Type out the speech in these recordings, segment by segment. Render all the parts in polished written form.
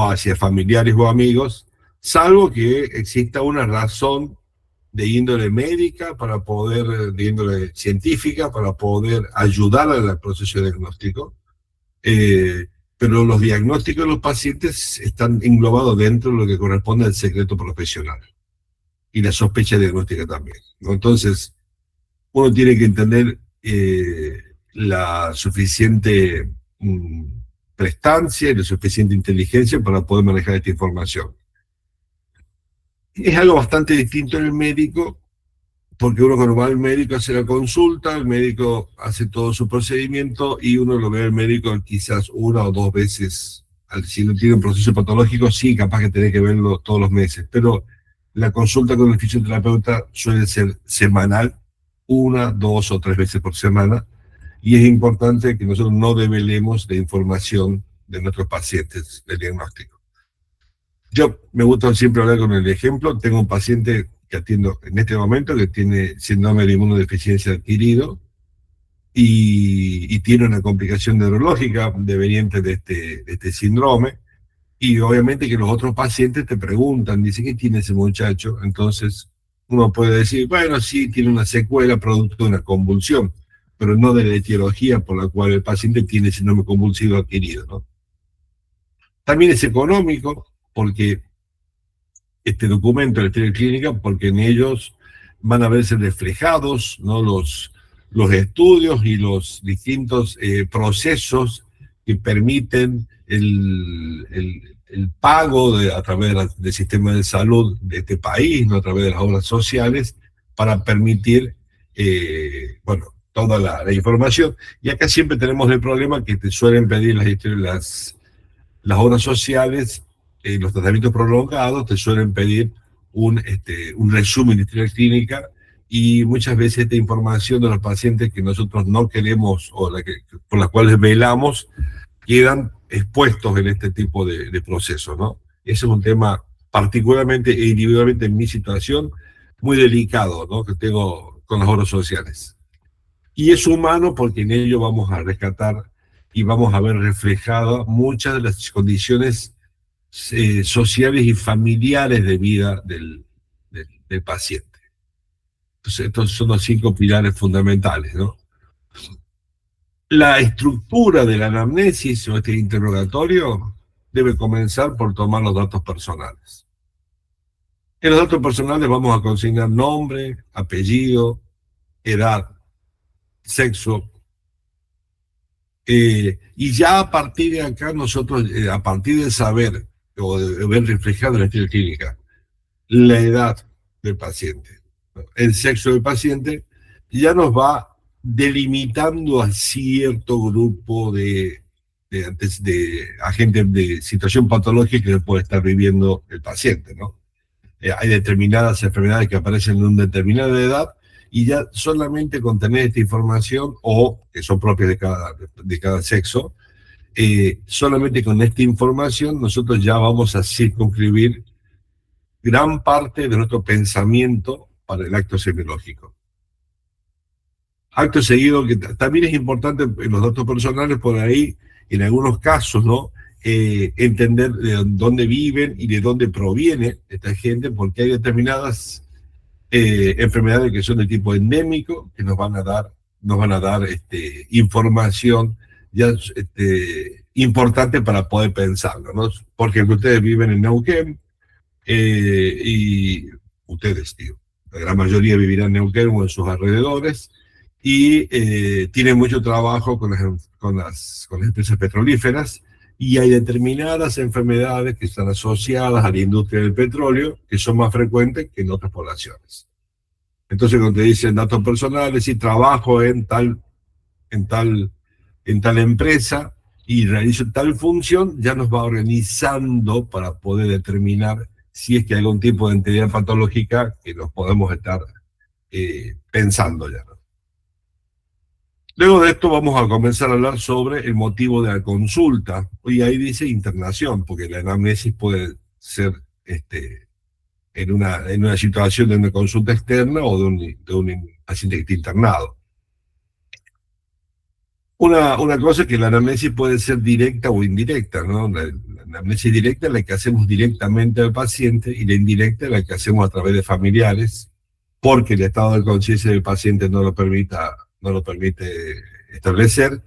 o hacia familiares o amigos, salvo que exista una razón de índole médica para poder, de índole científica, para poder ayudar al proceso diagnóstico. Pero los diagnósticos de los pacientes están englobados dentro de lo que corresponde al secreto profesional y la sospecha diagnóstica también, ¿no? Entonces, uno tiene que entender la suficiente prestancia y la suficiente inteligencia para poder manejar esta información. Es algo bastante distinto en el médico, porque uno cuando va al médico hace la consulta, el médico hace todo su procedimiento y uno lo ve al médico quizás una o dos veces. Si no tiene un proceso patológico, sí, capaz que tiene que verlo todos los meses, pero la consulta con el fisioterapeuta suele ser semanal, una, dos o tres veces por semana, y es importante que nosotros no develemos la información de nuestros pacientes del diagnóstico. Yo me gusta siempre hablar con el ejemplo. Tengo un paciente que atiendo en este momento que tiene síndrome de inmunodeficiencia adquirido y tiene una complicación neurológica deveniente de este síndrome. Y obviamente que los otros pacientes te preguntan, dicen, ¿qué tiene ese muchacho? Entonces uno puede decir, bueno, sí, tiene una secuela producto de una convulsión, pero no de la etiología por la cual el paciente tiene síndrome convulsivo adquirido, ¿no? También es económico, porque este documento de la historia clínica, porque en ellos van a verse reflejados, ¿no?, los estudios y los distintos procesos que permiten el pago a través del sistema de salud de este país, ¿no?, a través de las obras sociales, para permitir, bueno, toda la información. Y acá siempre tenemos el problema que te suelen pedir las obras sociales, los tratamientos prolongados, te suelen pedir un resumen de historia clínica, y muchas veces esta información de los pacientes que nosotros no queremos o por las cuales velamos, quedan expuestos en este tipo de procesos, ¿no? Ese es un tema particularmente e individualmente en mi situación muy delicado, ¿no?, que tengo con las obras sociales. Y es humano porque en ello vamos a rescatar y vamos a ver reflejadas muchas de las condiciones sociales y familiares de vida del paciente. Entonces, estos son los 5 pilares fundamentales, ¿no? La estructura de la anamnesis o este interrogatorio debe comenzar por tomar los datos personales. En los datos personales vamos a consignar nombre, apellido, edad, sexo, y ya a partir de acá nosotros, a partir de saber o de ver reflejado en la historia clínica la edad del paciente, el sexo del paciente, ya nos va delimitando a cierto grupo de agentes de situación patológica que puede estar viviendo el paciente, ¿no? Hay determinadas enfermedades que aparecen en una determinada edad, y ya solamente con tener esta información, o que son propias de cada sexo, solamente con esta información nosotros ya vamos a circunscribir gran parte de nuestro pensamiento para el acto semiológico. Acto seguido, que también es importante en los datos personales, por ahí, en algunos casos, ¿no?, entender de dónde viven y de dónde proviene esta gente, porque hay determinadas enfermedades que son de tipo endémico, que nos van a dar información ya importante para poder pensarlo, ¿no? Porque ustedes viven en Neuquén, y ustedes, digo, la gran mayoría vivirán en Neuquén o en sus alrededores, y tienen mucho trabajo con las empresas petrolíferas, y hay determinadas enfermedades que están asociadas a la industria del petróleo que son más frecuentes que en otras poblaciones. Entonces, cuando te dicen datos personales, si trabajo en tal empresa y realizo tal función, ya nos va organizando para poder determinar si es que hay algún tipo de entidad patológica que nos podemos estar pensando ya, ¿no? Luego de esto vamos a comenzar a hablar sobre el motivo de la consulta, y ahí dice internación, porque la anamnesis puede ser en una situación de una consulta externa o de un paciente que está internado. Una cosa es que la anamnesis puede ser directa o indirecta, ¿no? La anamnesis directa es la que hacemos directamente al paciente y la indirecta es la que hacemos a través de familiares, porque el estado de conciencia del paciente no lo permite establecer,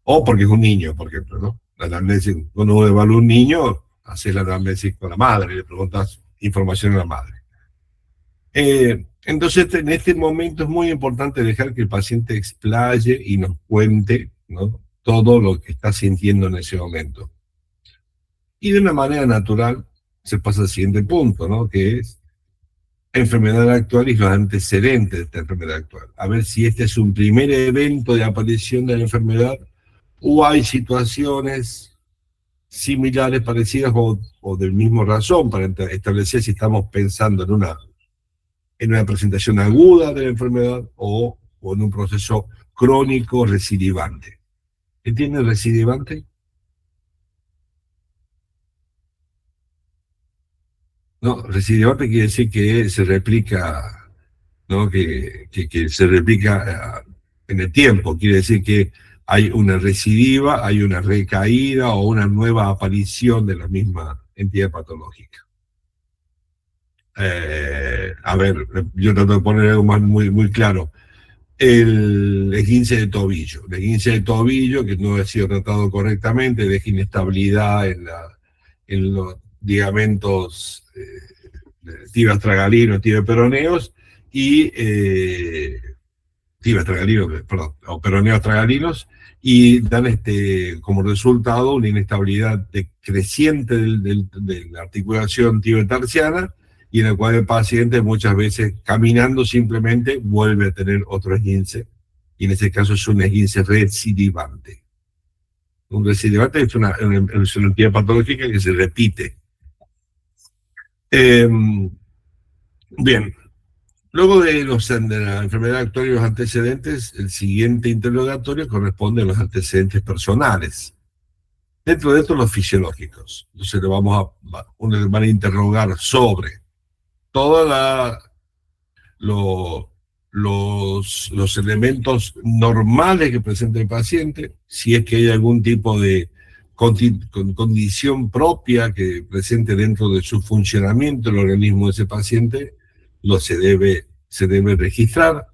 o porque es un niño, por ejemplo, ¿no? La anamnesis, cuando uno evalúa un niño, hace la anamnesis con la madre, le preguntas información a la madre. Entonces, en este momento es muy importante dejar que el paciente explaye y nos cuente, ¿no?, todo lo que está sintiendo en ese momento. Y de una manera natural se pasa al siguiente punto, ¿no?, que es enfermedad actual y los antecedentes de esta enfermedad actual. A ver si este es un primer evento de aparición de la enfermedad o hay situaciones similares, parecidas o del mismo razón para establecer si estamos pensando en una presentación aguda de la enfermedad o en un proceso crónico recidivante. ¿Entienden recidivante? No, recidivante quiere decir que se replica, ¿no? Que se replica en el tiempo. Quiere decir que hay una recidiva, hay una recaída o una nueva aparición de la misma entidad patológica. A ver, yo trato de poner algo más muy claro. El esguince de tobillo. El esguince de tobillo que no ha sido tratado correctamente, deja inestabilidad en los ligamentos tibia astragalinos, tibia peroneos y tibia astragalinos, perdón, o peroneos astragalinos, y dan como resultado una inestabilidad creciente de la articulación tibio-tarsiana, y en el cual el paciente muchas veces caminando simplemente vuelve a tener otro esguince, y en ese caso es un esguince recidivante. Un recidivante es una entidad patológica que se repite. Bien, luego de la enfermedad actual y los antecedentes, el siguiente interrogatorio corresponde a los antecedentes personales. Dentro de esto, los fisiológicos. Entonces, uno van a interrogar sobre todos los elementos normales que presenta el paciente, si es que hay algún tipo de condición propia que presente dentro de su funcionamiento el organismo de ese paciente, se debe registrar.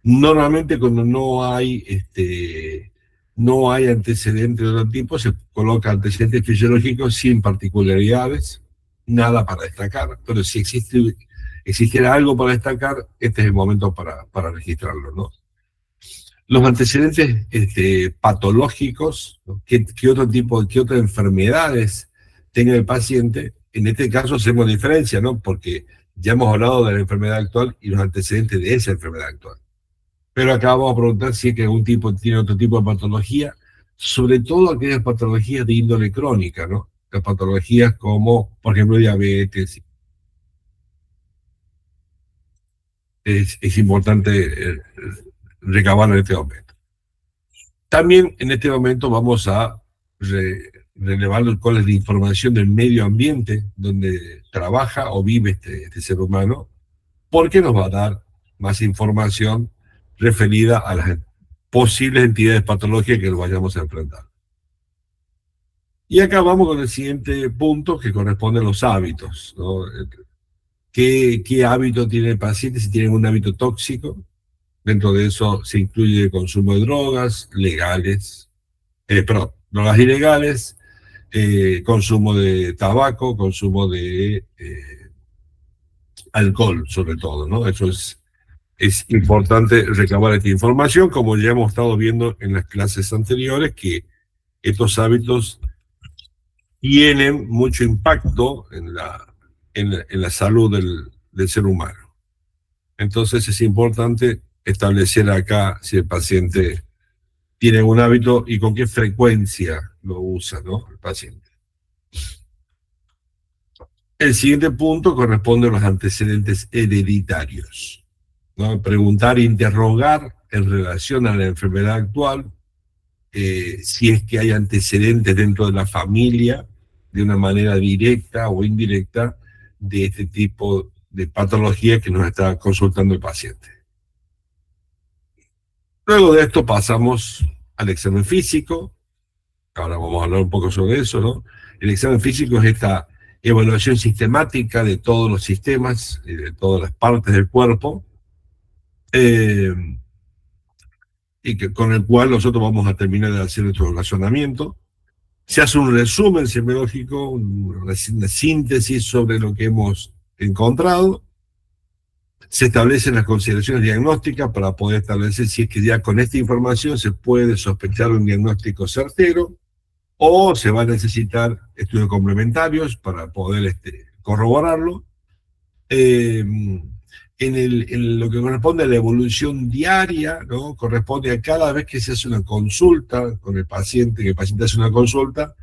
Normalmente cuando no hay antecedentes de otro tipo, se coloca antecedentes fisiológicos sin particularidades, nada para destacar, pero si existiera algo para destacar, este es el momento para registrarlo, ¿no? Los antecedentes patológicos, ¿no? ¿Qué otras enfermedades tenga el paciente? En este caso hacemos diferencia, ¿no? Porque ya hemos hablado de la enfermedad actual y los antecedentes de esa enfermedad actual. Pero acá vamos a preguntar si es que algún tipo tiene otro tipo de patología, sobre todo aquellas patologías de índole crónica, ¿no? Las patologías como, por ejemplo, diabetes. Es importante recabarlo en este momento. También en este momento vamos a relevar cuál es la información del medio ambiente donde trabaja o vive este ser humano, porque nos va a dar más información referida a las posibles entidades patológicas que nos vayamos a enfrentar. Y acá vamos con el siguiente punto que corresponde a los hábitos, ¿no? ¿Qué hábito tiene el paciente? Si tiene un hábito tóxico. Dentro de eso se incluye el consumo de drogas legales, drogas ilegales, consumo de tabaco, consumo de alcohol, sobre todo, ¿no? Eso es importante recabar esta información, como ya hemos estado viendo en las clases anteriores, que estos hábitos tienen mucho impacto en la salud del ser humano. Entonces es importante establecer acá si el paciente tiene un hábito y con qué frecuencia lo usa, ¿no?, el paciente. El siguiente punto corresponde a los antecedentes hereditarios, ¿no? Preguntar e interrogar en relación a la enfermedad actual, si es que hay antecedentes dentro de la familia, de una manera directa o indirecta, de este tipo de patología que nos está consultando el paciente. Luego de esto pasamos al examen físico. Ahora vamos a hablar un poco sobre eso, ¿no? El examen físico es esta evaluación sistemática de todos los sistemas y de todas las partes del cuerpo, y con el cual nosotros vamos a terminar de hacer nuestro razonamiento. Se hace un resumen semiológico, una síntesis sobre lo que hemos encontrado. Se establecen las consideraciones diagnósticas para poder establecer si es que ya con esta información se puede sospechar un diagnóstico certero, o se va a necesitar estudios complementarios para poder corroborarlo. En lo que corresponde a la evolución diaria, ¿no? Corresponde a cada vez que se hace una consulta con el paciente, que el paciente hace una consulta,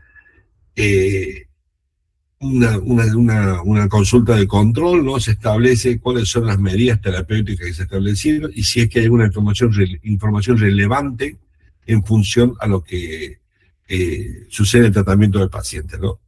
una consulta de control, ¿no? Se establece cuáles son las medidas terapéuticas que se establecieron y si es que hay alguna información relevante en función a lo que sucede en el tratamiento del paciente, ¿no?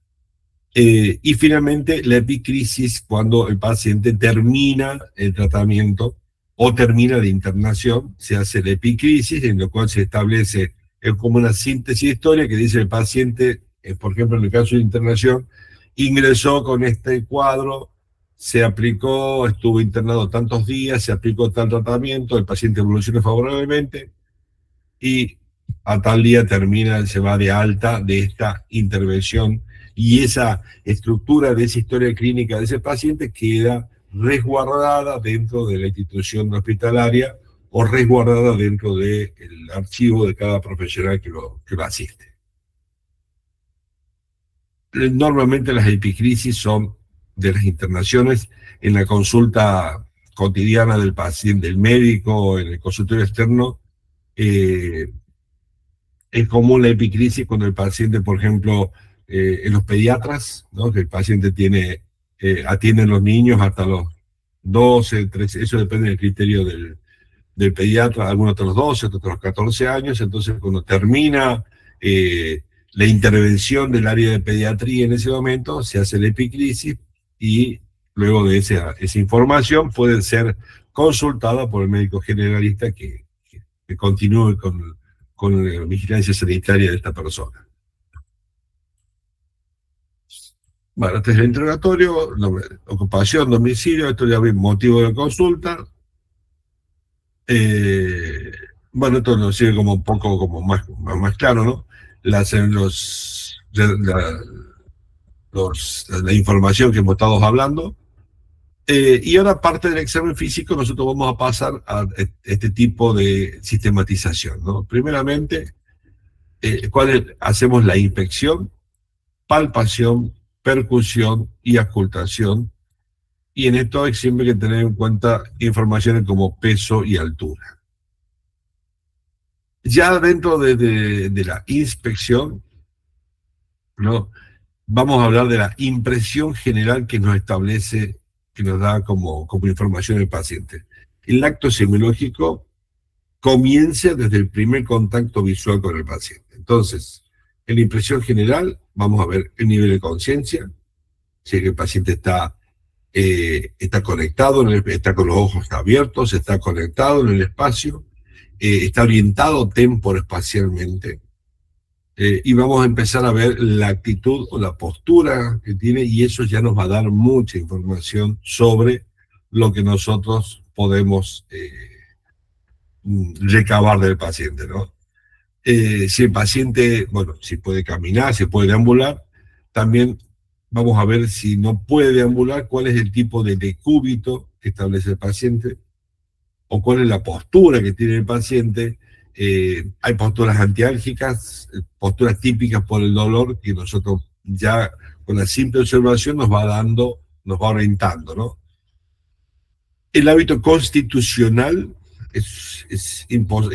Y finalmente la epicrisis, cuando el paciente termina el tratamiento o termina la internación, se hace la epicrisis, en lo cual se establece como una síntesis de historia que dice el paciente, por ejemplo en el caso de internación, ingresó con este cuadro, se aplicó, estuvo internado tantos días, se aplicó tal tratamiento, el paciente evoluciona favorablemente y a tal día termina, se va de alta de esta intervención, y esa estructura de esa historia clínica de ese paciente queda resguardada dentro de la institución hospitalaria o resguardada dentro del archivo de cada profesional que lo asiste. Normalmente las epicrisis son de las internaciones en la consulta cotidiana del paciente, del médico, en el consultorio externo. Es común la epicrisis cuando el paciente, por ejemplo, en los pediatras, ¿no? Que el paciente atiende a los niños hasta los 12, 13, eso depende del criterio del pediatra, algunos hasta los 12, otros hasta los 14 años, entonces cuando termina la intervención del área de pediatría en ese momento, se hace la epicrisis y luego de esa información puede ser consultada por el médico generalista que continúe con la vigilancia sanitaria de esta persona. Bueno, este es el interrogatorio, ocupación, domicilio, esto ya ve motivo de consulta. Bueno, esto nos sirve como un poco como más claro, ¿no? La información que hemos estado hablando. Y ahora, parte del examen físico, nosotros vamos a pasar a este tipo de sistematización, ¿no? Primeramente, hacemos la inspección, palpación, percusión y auscultación, y en esto hay siempre que tener en cuenta informaciones como peso y altura. Ya dentro de la inspección, ¿no? Vamos a hablar de la impresión general que nos establece, que nos da como información el paciente. El acto semiológico comienza desde el primer contacto visual con el paciente. Entonces, en la impresión general, vamos a ver el nivel de conciencia, si el paciente está conectado, está con los ojos abiertos, está conectado en el espacio, está orientado temporoespacialmente. Y vamos a empezar a ver la actitud o la postura que tiene, y eso ya nos va a dar mucha información sobre lo que nosotros podemos recabar del paciente, ¿no? Si el paciente, bueno, si puede caminar, si puede deambular, también vamos a ver si no puede deambular, cuál es el tipo de decúbito que establece el paciente, o cuál es la postura que tiene el paciente. Hay posturas antiálgicas, posturas típicas por el dolor, que nosotros ya con la simple observación nos va orientando, ¿no? El hábito constitucional es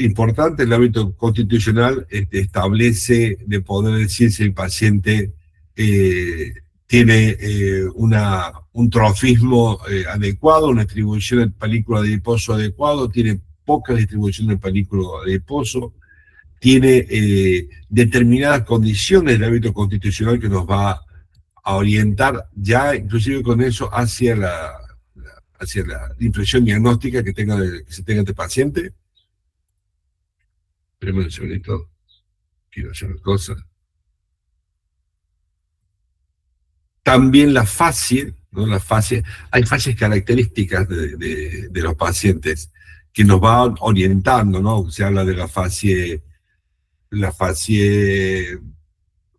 importante. El hábito constitucional establece de poder decir si el paciente tiene un trofismo adecuado, una distribución del película adiposo adecuado, tiene poca distribución del película adiposo, tiene determinadas condiciones del hábito constitucional que nos va a orientar ya inclusive con eso hacia la impresión diagnóstica que se tenga este paciente. Espérame un segundito. quiero hacer cosas. También la fascia, ¿no? La fascia, hay fases características de los pacientes que nos van orientando, ¿no? Se habla de la fascia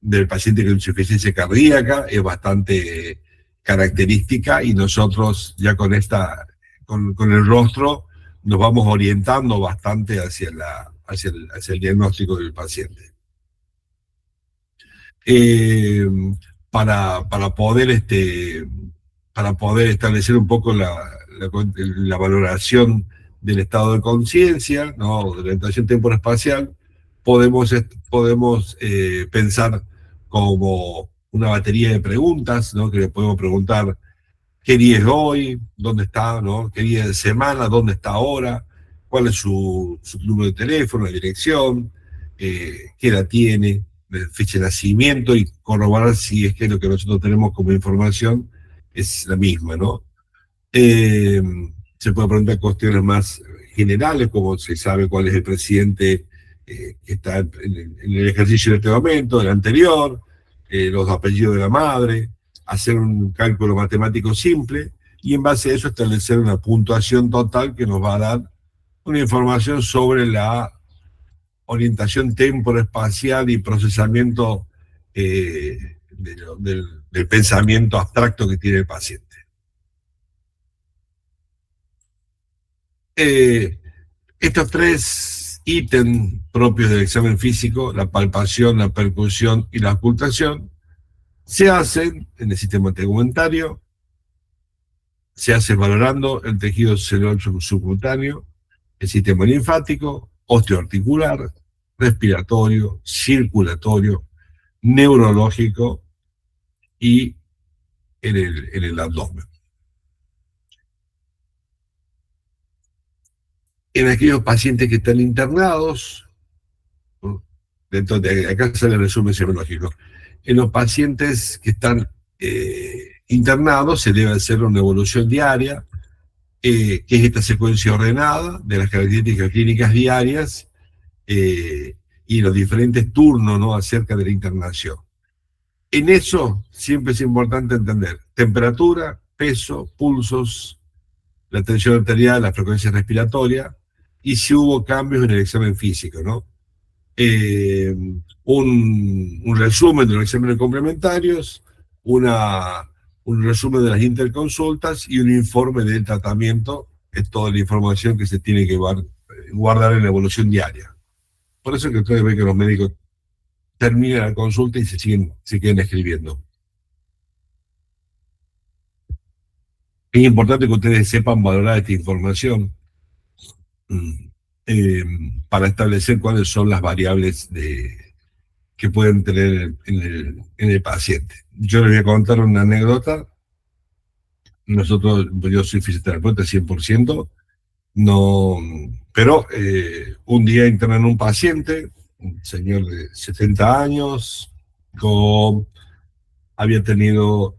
del paciente con insuficiencia cardíaca, es bastante característica y nosotros ya con el rostro nos vamos orientando bastante hacia el diagnóstico del paciente. eh, para poder para poder establecer un poco la valoración del estado de conciencia, ¿no? De la orientación temporoespacial, podemos pensar como una batería de preguntas, ¿no? Que le podemos preguntar qué día es hoy, dónde está, ¿no? Qué día de semana, dónde está ahora, cuál es su número de teléfono, la dirección, qué edad tiene, fecha de nacimiento y corroborar si es que lo que nosotros tenemos como información es la misma, ¿no? Eh, Se puede preguntar cuestiones más generales, como se sabe cuál es el presidente que está en el ejercicio de este momento, el anterior, los apellidos de la madre, hacer un cálculo matemático simple y en base a eso establecer una puntuación total que nos va a dar una información sobre la orientación temporoespacial y procesamiento del pensamiento abstracto que tiene el paciente. Eh, Estos tres ítems propios del examen físico, la palpación, la percusión y la ocultación, se hacen en el sistema tegumentario, se hace valorando el tejido celular subcutáneo, el sistema linfático, osteoarticular, respiratorio, circulatorio, neurológico y en el abdomen. En aquellos pacientes que están internados, ¿no? Dentro de acá sale el resumen semiológico. En los pacientes que están internados se debe hacer una evolución diaria, que es esta secuencia ordenada de las características clínicas diarias y los diferentes turnos, ¿no? Acerca de la internación. En eso siempre es importante entender temperatura, peso, pulsos, la tensión arterial, la frecuencia respiratoria y si hubo cambios en el examen físico, ¿no? eh, un resumen de los exámenes complementarios, un resumen de las interconsultas y un informe del tratamiento, es toda la información que se tiene que guardar en la evolución diaria. Por eso es que ustedes ven que los médicos terminan la consulta y se quedan escribiendo. Es importante que ustedes sepan valorar esta información eh, para establecer cuáles son las variables que pueden tener en el paciente. Yo les voy a contar una anécdota. Yo soy fisioterapeuta 100%, no, pero un día internan un paciente, un señor de 70 años, había tenido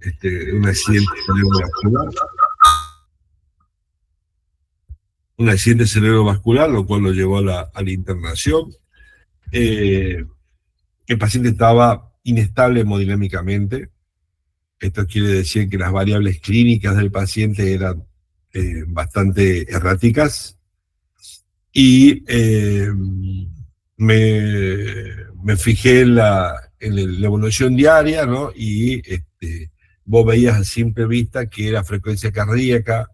un accidente cerebrovascular, lo cual lo llevó a la internación. El paciente estaba inestable hemodinámicamente. Esto quiere decir que las variables clínicas del paciente eran bastante erráticas y me fijé en la evolución diaria, ¿no? Y vos veías a simple vista que la frecuencia cardíaca,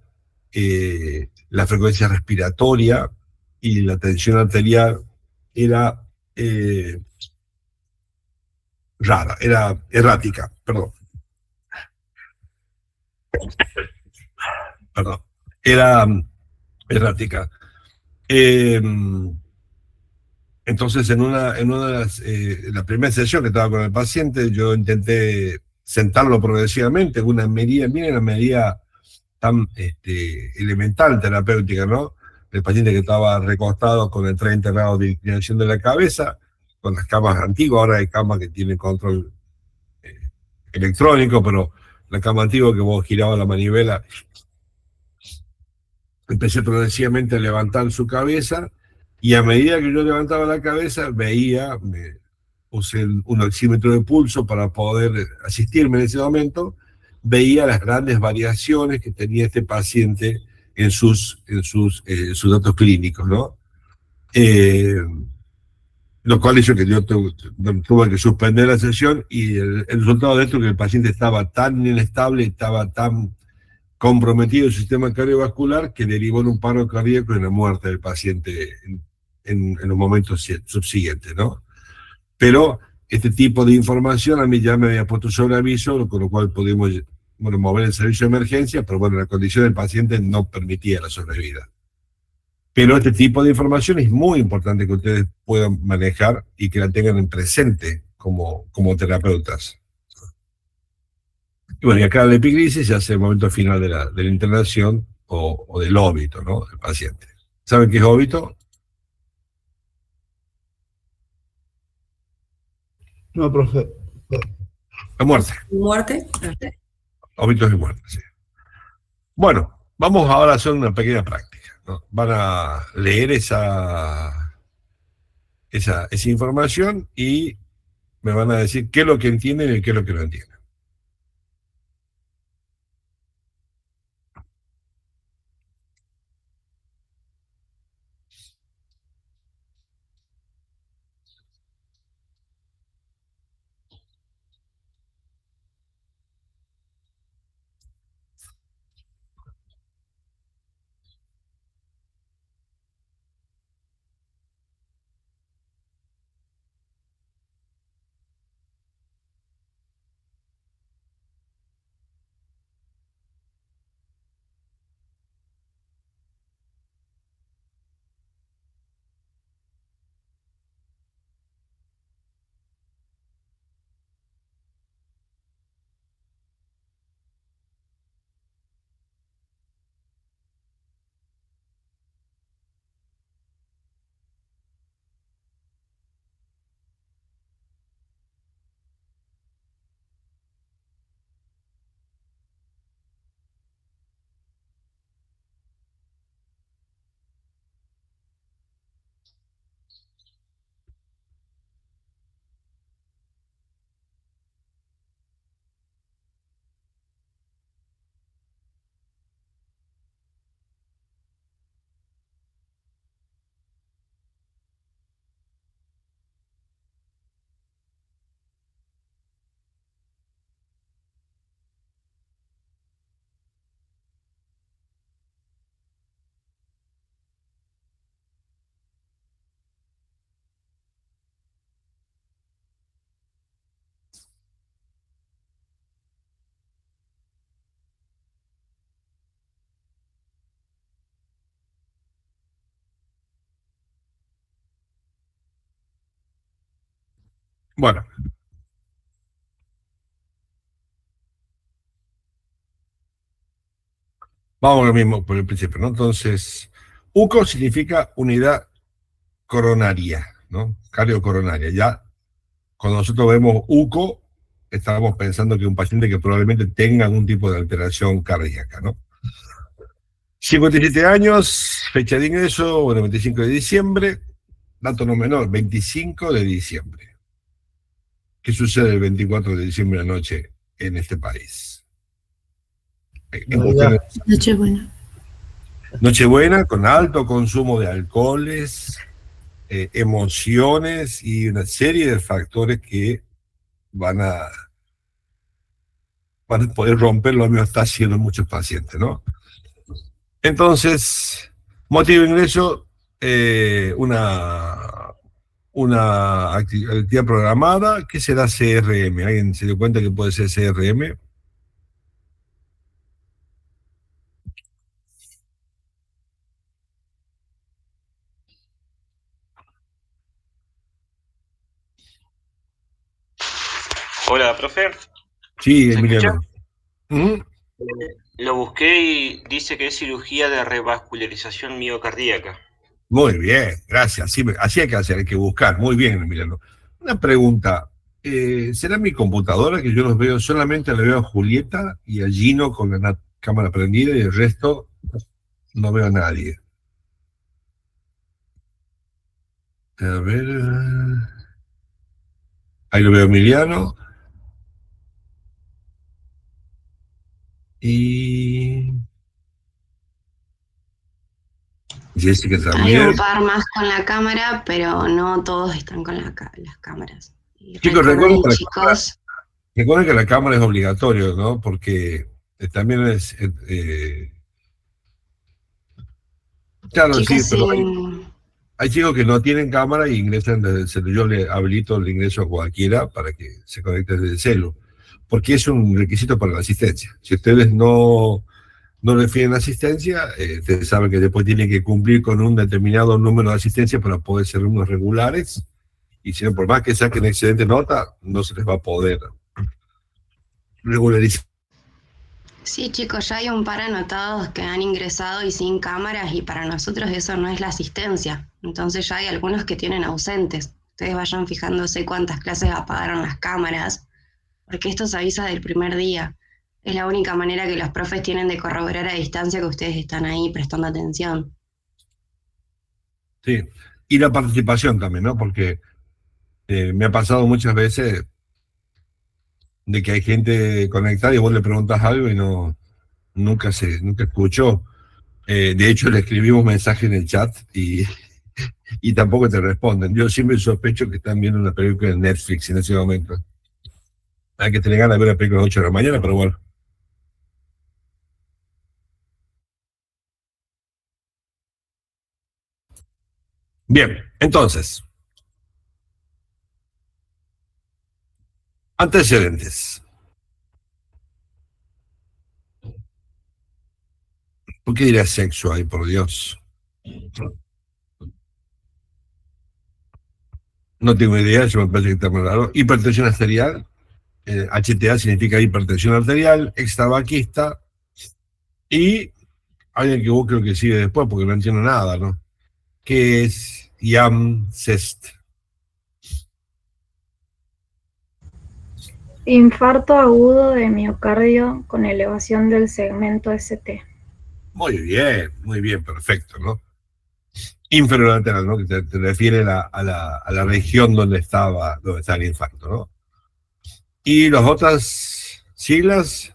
la frecuencia respiratoria y la tensión arterial era rara, era errática, perdón, era errática. Eh, entonces, en una la primera sesión que estaba con el paciente, yo intenté sentarlo progresivamente, una medida, miren la medida tan elemental terapéutica, ¿no? El paciente que estaba recostado con el 30 grados de inclinación de la cabeza, con las camas antiguas, ahora hay camas que tienen control electrónico, pero la cama antigua que vos girabas la manivela, empecé progresivamente a levantar su cabeza y a medida que yo levantaba la cabeza veía usé un oxímetro de pulso para poder asistirme en ese momento, veía las grandes variaciones que tenía este paciente en sus datos clínicos, ¿no? Lo cual hizo que yo tuve que suspender la sesión y el resultado de esto es que el paciente estaba tan inestable, estaba tan comprometido el sistema cardiovascular que derivó en un paro cardíaco y en la muerte del paciente en los momentos subsiguientes, ¿no? Pero este tipo de información a mí ya me había puesto sobre aviso, con lo cual pudimos, bueno, mover el servicio de emergencia, pero bueno, la condición del paciente no permitía la sobrevida. Pero este tipo de información es muy importante que ustedes puedan manejar y que la tengan en presente como terapeutas. Y bueno, y acá la epigrisis ya hace el momento final de la internación o del óbito, ¿no? Del paciente. ¿Saben qué es óbito? No, profe. La muerte. ¿Muerte? Óbito es muerte, sí. Bueno, vamos ahora a hacer una pequeña práctica, ¿no? Van a leer esa información y me van a decir qué es lo que entienden y qué es lo que no entienden. Bueno, vamos a lo mismo por el principio, ¿no? Entonces, UCO significa unidad coronaria, ¿no? Cardiocoronaria. Ya cuando nosotros vemos UCO, estamos pensando que un paciente que probablemente tenga algún tipo de alteración cardíaca, ¿no? 57 años, fecha de ingreso, bueno, 25 de diciembre, dato no menor, 25 de diciembre. ¿Qué sucede el 24 de diciembre de la noche en este país? Nochebuena. Nochebuena, con alto consumo de alcoholes, emociones y una serie de factores que van a poder romper lo que está haciendo muchos pacientes, ¿no? Entonces, motivo de ingreso, una actividad programada. ¿Qué será CRM? ¿Alguien se dio cuenta que puede ser CRM? Hola, profe. Sí, ¿Se Emiliano. Lo busqué y dice que es cirugía de revascularización miocardíaca. Muy bien, gracias. Sí, así hay que hacer, hay que buscar. Muy bien, Emiliano. Una pregunta. ¿Será mi computadora que yo los veo? Solamente le veo a Julieta y a Gino con la cámara prendida y el resto no veo a nadie. A ver. Ahí lo veo Emiliano. Y Jessica Hay también. un par más con la cámara, pero no todos están con las cámaras. Y Chicos, recuerden, chicos, recuerden que la cámara es obligatorio, ¿no? Porque también es... claro, sí, chicos pero sin... hay chicos que no tienen cámara y ingresan desde el celu. Yo le habilito el ingreso a cualquiera para que se conecte desde el celu, porque es un requisito para la asistencia. Si ustedes no refieren asistencia, ustedes saben que después tienen que cumplir con un determinado número de asistencia para poder ser alumnos regulares, y si no, por más que saquen excelente nota, no se les va a poder regularizar. Sí, chicos, ya hay un par anotados que han ingresado y sin cámaras y para nosotros eso no es la asistencia. Entonces ya hay algunos que tienen ausentes. Ustedes vayan fijándose cuántas clases apagaron las cámaras, porque esto se avisa del primer día. Es la única manera que los profes tienen de corroborar a distancia que ustedes están ahí prestando atención. Sí, y la participación también, ¿no? Porque me ha pasado muchas veces de que hay gente conectada y vos le preguntas algo y nunca escuchó. De hecho, le escribimos mensaje en el chat y tampoco te responden. Yo siempre sospecho que están viendo una película en Netflix en ese momento. Hay que tener ganas de ver la película a las 8 de la mañana, pero bueno. Bien, entonces, antecedentes. ¿Por qué diría sexo ahí, por Dios? No tengo idea, yo me parece que está muy raro. Hipertensión arterial. HTA significa hipertensión arterial, extravaquista, y alguien que vos creo que sigue después porque no entiendo nada, ¿no? ¿Qué es YAM-CEST? Infarto agudo de miocardio con elevación del segmento ST. Muy bien, perfecto, ¿no? Inferolateral, ¿no? Que te refiere a la región donde estaba el infarto, ¿no? Y las otras siglas,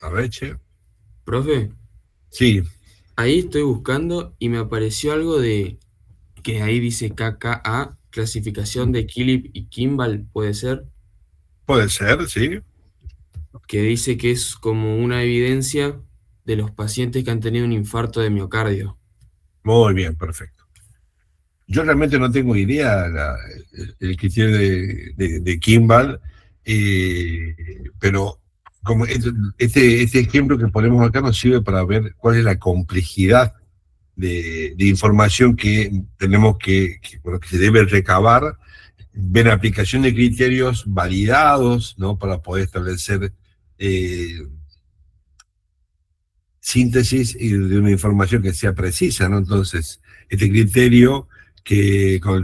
a ver, che. Profe, Sí, ahí estoy buscando y me apareció algo de que ahí dice KKA, clasificación de Killip y Kimball, puede ser, puede ser, sí. que dice que es como una evidencia de los pacientes que han tenido un infarto de miocardio. Muy bien, perfecto. Yo realmente no tengo idea el criterio de Kimball, pero como este ejemplo que ponemos acá nos sirve para ver cuál es la complejidad de información que tenemos bueno, que se debe recabar, ver aplicación de criterios validados, ¿no? Para poder establecer síntesis y de una información que sea precisa, ¿no? Entonces, este criterio que con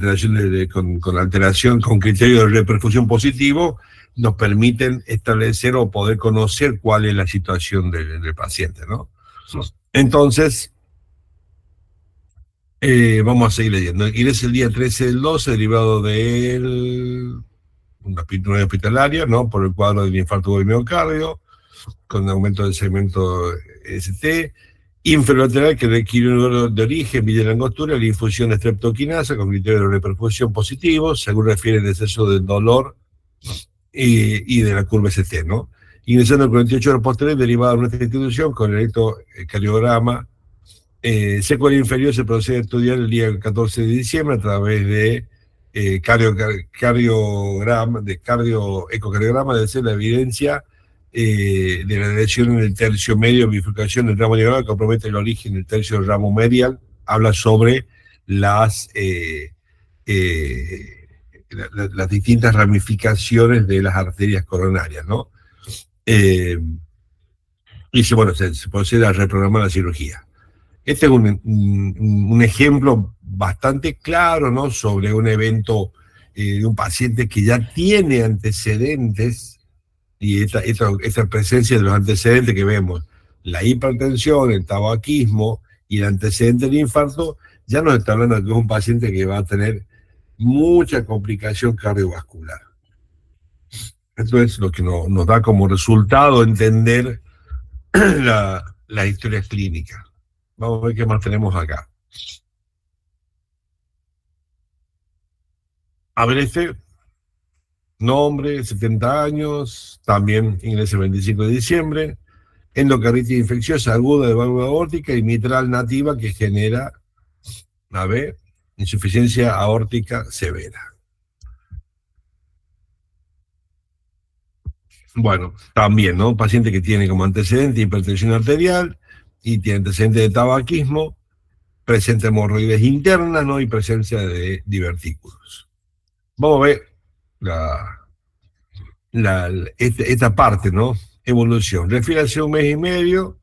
criterio de repercusión positivo, nos permiten establecer o poder conocer cuál es la situación del paciente, ¿no? Entonces, vamos a seguir leyendo. Ingreso el día 13 del 12, derivado de una hospitalaria, ¿no? Por el cuadro del infarto de miocardio, con aumento del segmento ST, inferolateral que requiere un dolor de origen, vía de angostura, la infusión de streptoquinasa con criterio de repercusión positivo, según refiere el exceso del dolor y de la curva ST, ¿no? Ingresando el 48 horas posteriores, derivada de nuestra institución con el electrocardiograma, secuela inferior se procede a estudiar el día 14 de diciembre a través de ecocardiograma, de ser la evidencia de la lesión en el tercio medio, bifurcación del ramo diagonal, compromete el origen del tercio del ramo medial, habla sobre las las distintas ramificaciones de las arterias coronarias, ¿no? Dice, bueno, se procede a reprogramar la cirugía. Este es un ejemplo bastante claro, ¿no? Sobre un evento de un paciente que ya tiene antecedentes, y esta presencia de los antecedentes que vemos, la hipertensión, el tabaquismo y el antecedente del infarto, ya nos está hablando de que es un paciente que va a tener mucha complicación cardiovascular. Esto es lo que nos da como resultado entender la historia clínica. Vamos a ver qué más tenemos acá. A ver este, nombre, 70 años, también ingresa el 25 de diciembre, endocarditis infecciosa aguda de válvula aórtica y mitral nativa que genera, a ver, insuficiencia aórtica severa. Bueno, también, ¿no? Un paciente que tiene como antecedente hipertensión arterial y tiene antecedente de tabaquismo, presenta hemorroides internas, ¿no? Y presencia de divertículos. Vamos a ver esta parte, ¿no? Evolución. Refiere hace un mes y medio,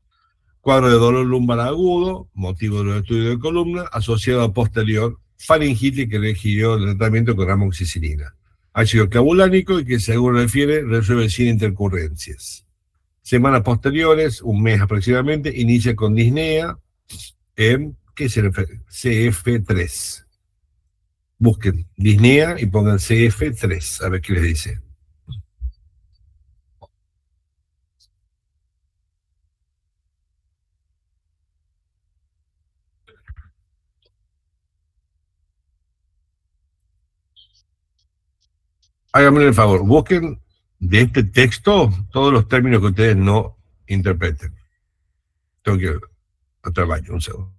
cuadro de dolor lumbar agudo, motivo de los estudios de columna, asociado a posterior faringitis que requirió el tratamiento con amoxicilina. Ácido clavulánico y que, según refiere, resuelve sin intercurrencias. Semanas posteriores, un mes aproximadamente, inicia con disnea, que es el CF3. Busquen disnea y pongan CF3, a ver qué les dice. Háganme el favor, busquen de este texto todos los términos que ustedes no interpreten. Tengo que ir al baño, un segundo.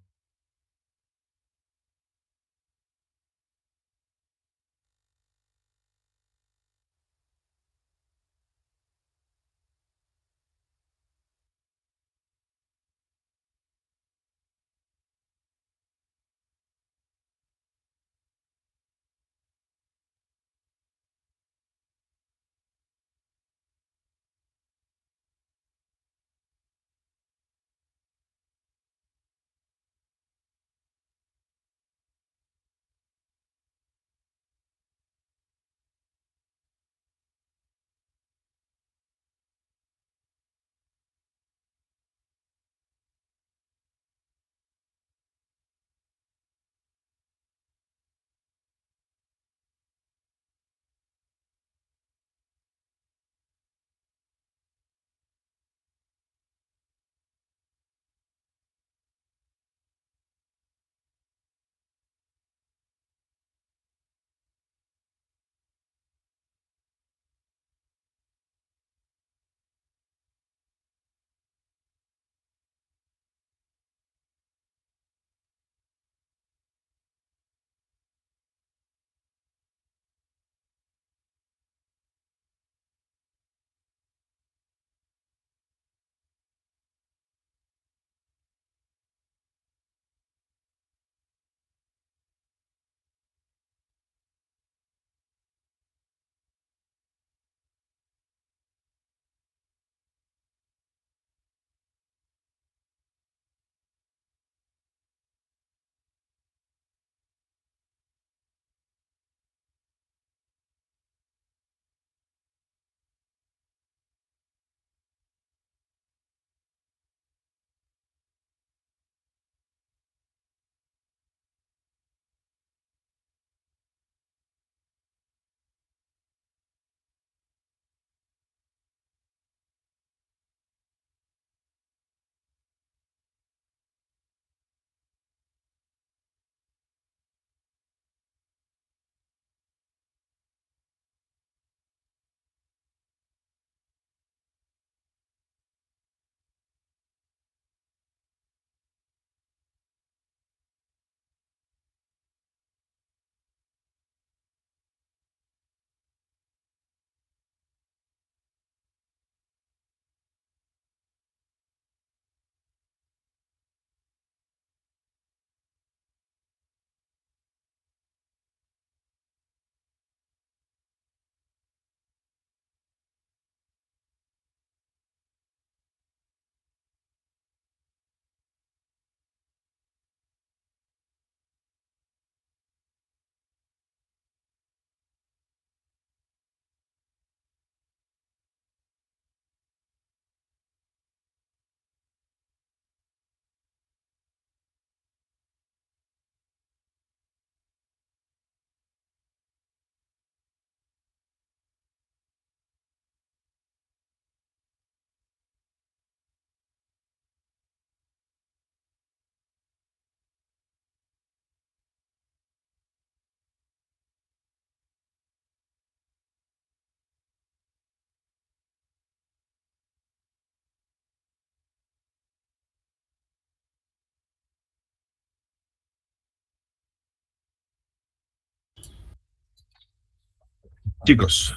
Chicos,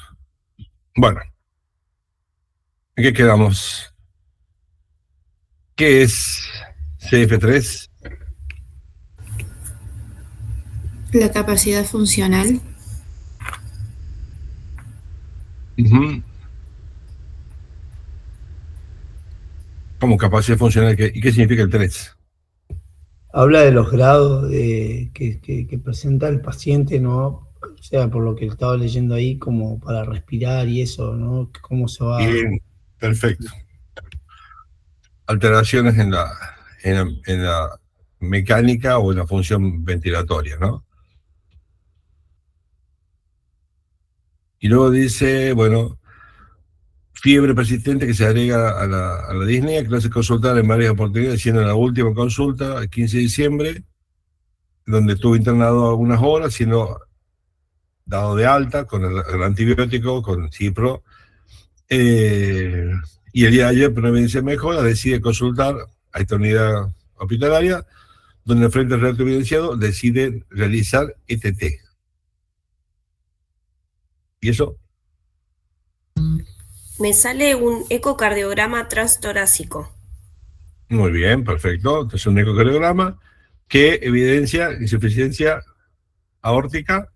bueno, ¿en qué quedamos? ¿Qué es CF3? La capacidad funcional. ¿Cómo capacidad funcional? ¿Y qué significa el 3? Habla de los grados que presenta el paciente, ¿no? O sea, por lo que estaba leyendo ahí, como para respirar y eso, ¿no? Cómo se va... Bien, perfecto. Alteraciones en la mecánica o en la función ventilatoria, ¿no? Y luego dice, bueno, fiebre persistente que se agrega a la disnea, que lo hace consultar en varias oportunidades, siendo la última consulta, el 15 de diciembre, donde estuvo internado algunas horas, siendo dado de alta con el antibiótico, con Cipro. Y el día de ayer, por una evidencia mejora, decide consultar a esta unidad hospitalaria, donde el Frente Relato Evidenciado decide realizar ETT. ¿Y eso? Me sale un ecocardiograma transtorácico. Muy bien, perfecto. Entonces un ecocardiograma que evidencia insuficiencia aórtica.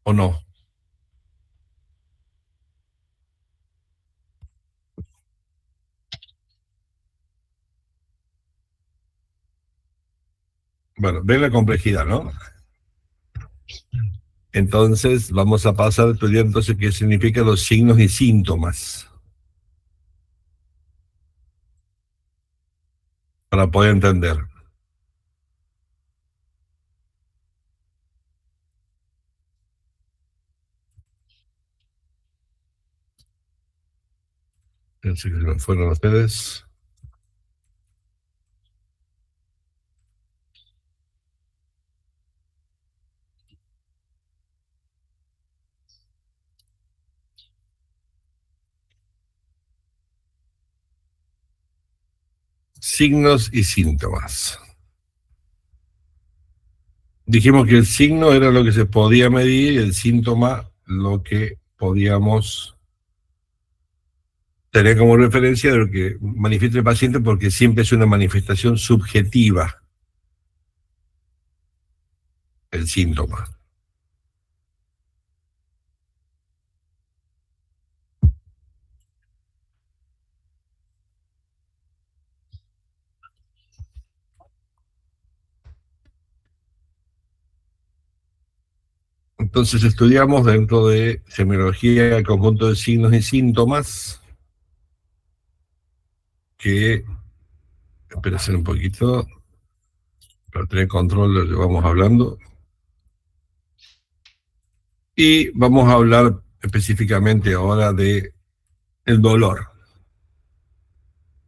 ¿O no? Bueno, ven la complejidad, ¿no? Entonces, vamos a pasar a estudiar entonces qué significan los signos y síntomas. Para poder entender. Pensé que se me fueron ustedes. Signos y síntomas. Dijimos que el signo era lo que se podía medir y el síntoma lo que podíamos tener como referencia de lo que manifiesta el paciente, porque siempre es una manifestación subjetiva el síntoma. Entonces estudiamos dentro de semiología el conjunto de signos y síntomas que, espérense un poquito, para tener control de lo que vamos hablando. Y vamos a hablar específicamente ahora de el dolor.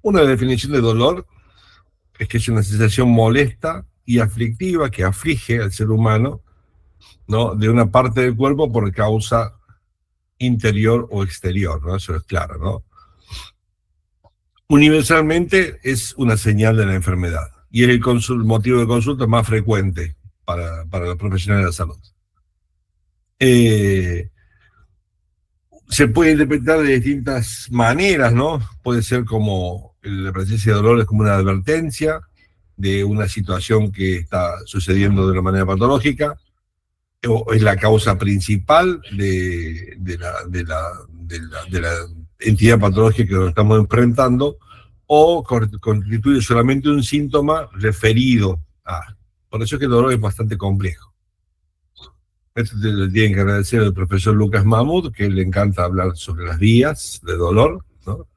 Una definición de dolor es que es una sensación molesta y aflictiva que aflige al ser humano, ¿no?, de una parte del cuerpo por causa interior o exterior, ¿no? Eso es claro, ¿no? Universalmente es una señal de la enfermedad y es el motivo de consulta más frecuente para los profesionales de la salud. Se puede interpretar de distintas maneras, ¿no? Puede ser como la presencia de dolor es como una advertencia de una situación que está sucediendo de una manera patológica, o es la causa principal de la entidad patológica que nos estamos enfrentando, o constituye solamente un síntoma referido a. Por eso es que el dolor es bastante complejo. Esto le tienen que agradecer al profesor Lucas Mahmoud, que le encanta hablar sobre las vías de dolor, ¿no?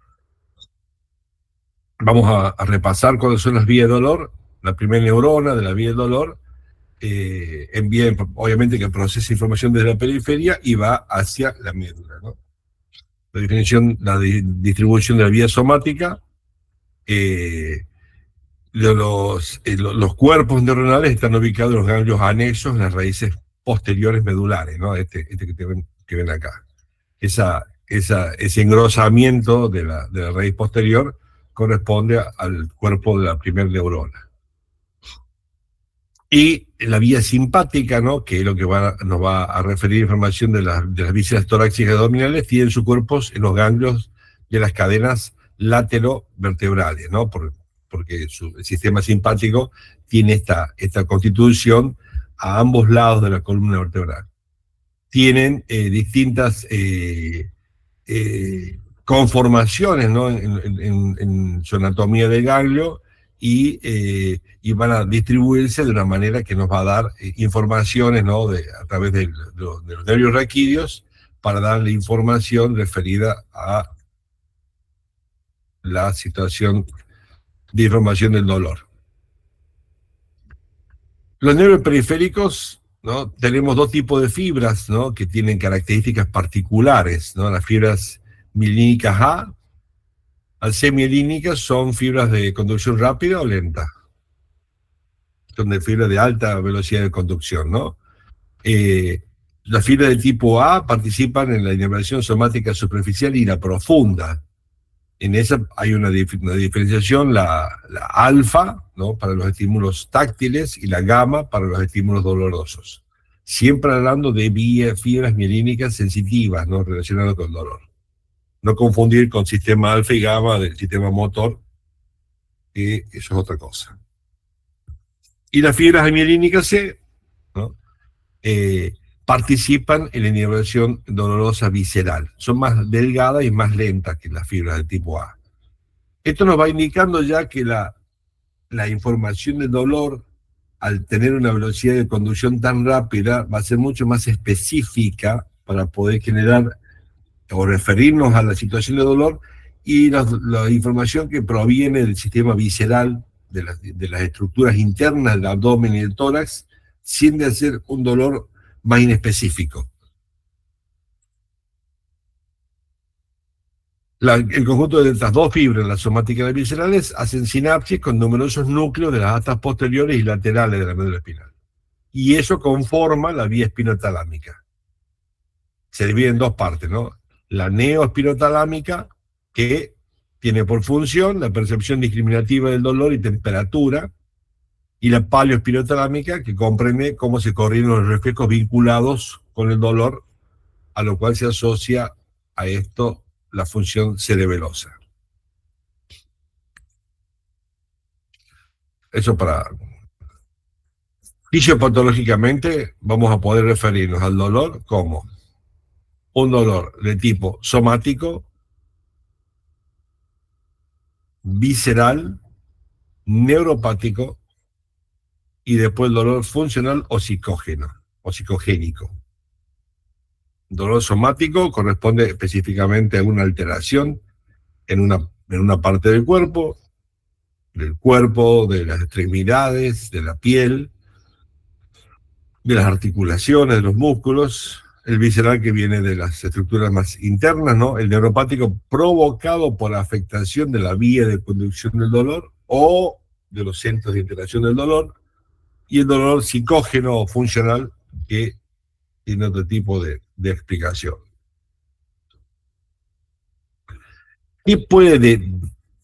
Vamos a repasar cuáles son las vías de dolor. La primera neurona de la vía del dolor envía, obviamente, que procesa información desde la periferia y va hacia la médula, ¿no? La distribución de la vía somática, los cuerpos neuronales están ubicados en los ganglios anexos, en las raíces posteriores medulares, ¿no? Este que ven acá. Ese engrosamiento de la raíz posterior corresponde al cuerpo de la primera neurona. Y la vía simpática, ¿no?, que es lo que nos va a referir información de las vísceras torácicas y abdominales, tienen sus cuerpos en los ganglios de las cadenas laterovertebrales, ¿no? Porque el sistema simpático tiene esta constitución a ambos lados de la columna vertebral. Tienen distintas conformaciones, ¿no?, en su anatomía del ganglio, y van a distribuirse de una manera que nos va a dar informaciones, ¿no?, a través de los nervios raquídeos, para darle información referida a la situación de información del dolor. Los nervios periféricos, ¿no?, tenemos dos tipos de fibras, ¿no?, que tienen características particulares, ¿no? Las fibras mielínicas A al C mielínicas son fibras de conducción rápida o lenta. Son de fibras de alta velocidad de conducción, ¿no? Las fibras de tipo A participan en la inervación somática superficial y la profunda. En esa hay una diferenciación, la alfa, ¿no?, para los estímulos táctiles, y la gamma para los estímulos dolorosos. Siempre hablando de fibras mielínicas sensitivas, ¿no?, relacionadas con el dolor. No confundir con sistema alfa y gamma del sistema motor, que eso es otra cosa. Y las fibras mielínicas C, ¿no?, participan en la inervación dolorosa visceral. Son más delgadas y más lentas que las fibras de tipo A. Esto nos va indicando ya que la información del dolor, al tener una velocidad de conducción tan rápida, va a ser mucho más específica para poder generar o referirnos a la situación de dolor, y la información que proviene del sistema visceral, de las estructuras internas del abdomen y del tórax, tiende a ser un dolor más inespecífico. El conjunto de estas dos fibras, las somáticas y las viscerales, hacen sinapsis con numerosos núcleos de las astas posteriores y laterales de la médula espinal. Y eso conforma la vía espinotalámica. Se divide en dos partes, ¿no? La neoespinotalámica, que tiene por función la percepción discriminativa del dolor y temperatura, y la paleoespinotalámica, que comprende cómo se coordinan los reflejos vinculados con el dolor, a lo cual se asocia a esto la función cerebelosa. Eso para... Fisiopatológicamente vamos a poder referirnos al dolor como un dolor de tipo somático, visceral, neuropático, y después el dolor funcional o psicógeno, o psicogénico. Dolor somático corresponde específicamente a una alteración en una parte del cuerpo, de las extremidades, de la piel, de las articulaciones, de los músculos. El visceral, que viene de las estructuras más internas, ¿no? El neuropático, provocado por la afectación de la vía de conducción del dolor o de los centros de interacción del dolor. Y el dolor psicógeno o funcional, que tiene otro tipo de explicación. ¿Qué puede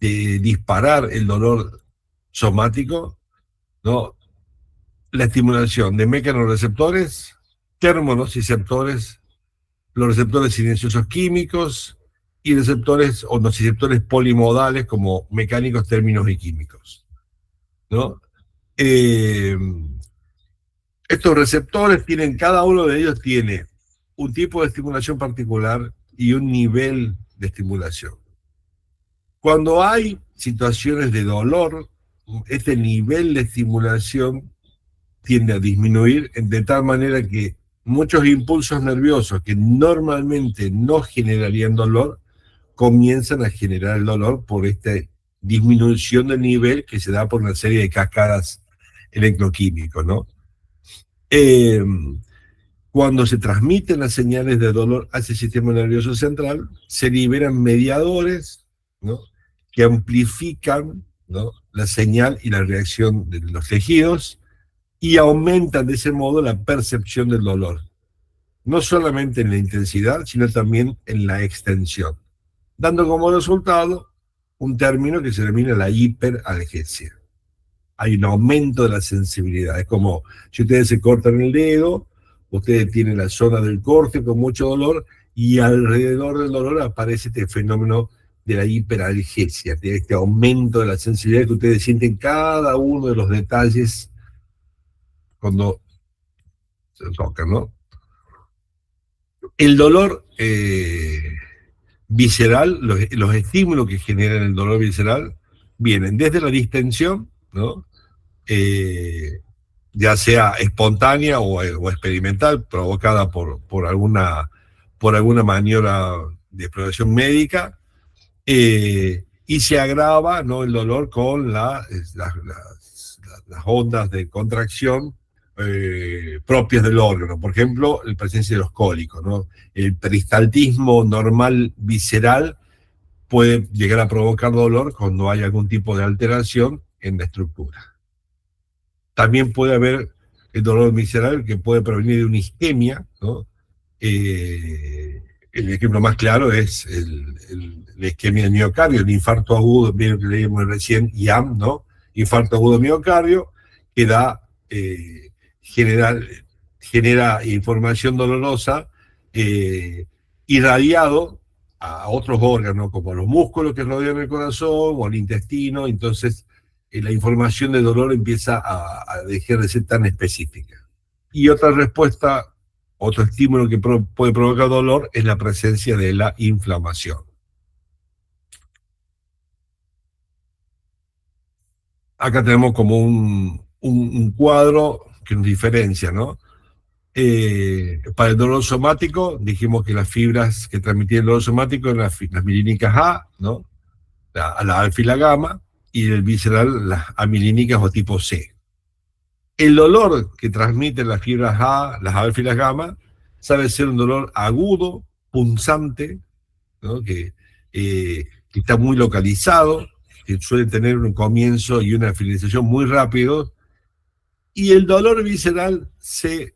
disparar el dolor somático? ¿No? La estimulación de mecanorreceptores, termonociceptores, los receptores silenciosos químicos y receptores o nociceptores polimodales, como mecánicos, términos y químicos, ¿no? Estos receptores cada uno de ellos tiene un tipo de estimulación particular y un nivel de estimulación. Cuando hay situaciones de dolor, este nivel de estimulación tiende a disminuir de tal manera que muchos impulsos nerviosos que normalmente no generarían dolor, comienzan a generar el dolor por esta disminución del nivel que se da por una serie de cascadas electroquímicos, ¿no? Cuando se transmiten las señales de dolor hacia el sistema nervioso central, se liberan mediadores, ¿no?, que amplifican, ¿no?, la señal y la reacción de los tejidos, y aumentan de ese modo la percepción del dolor, no solamente en la intensidad, sino también en la extensión, dando como resultado un término que se denomina la hiperalgesia. hay un aumento de la sensibilidad. Es como si ustedes se cortan el dedo, ustedes tienen la zona del corte con mucho dolor, y alrededor del dolor aparece este fenómeno de la hiperalgesia, de este aumento de la sensibilidad que ustedes sienten cada uno de los detalles cuando se tocan, ¿no? El dolor visceral, los estímulos que generan el dolor visceral vienen desde la distensión, ¿no? Ya sea espontánea o experimental, provocada por alguna maniobra de exploración médica, y se agrava, ¿no?, el dolor con las ondas de contracción propias del órgano. Por ejemplo, la presencia de los cólicos, ¿no? El peristaltismo normal visceral puede llegar a provocar dolor cuando hay algún tipo de alteración en la estructura. También puede haber el dolor visceral que puede provenir de una isquemia, ¿no? El ejemplo más claro es la isquemia del miocardio, el infarto agudo, bien que leímos recién, IAM, ¿no? Infarto agudo miocardio, que da, genera información dolorosa irradiado a otros órganos, como a los músculos que rodean el corazón o al intestino. Entonces la información de dolor empieza a dejar de ser tan específica. Y otra respuesta, otro estímulo que puede provocar dolor es la presencia de la inflamación. Acá tenemos como un cuadro que nos diferencia, ¿no? Para el dolor somático, dijimos que las fibras que transmitían el dolor somático eran las milínicas A, ¿no? La alfa y la gamma, y el visceral, las amilínicas o tipo C. El dolor que transmiten las fibras A, las alfa y las gamma, sabe ser un dolor agudo, punzante, ¿no? Que está muy localizado, que suele tener un comienzo y una finalización muy rápido, y el dolor visceral se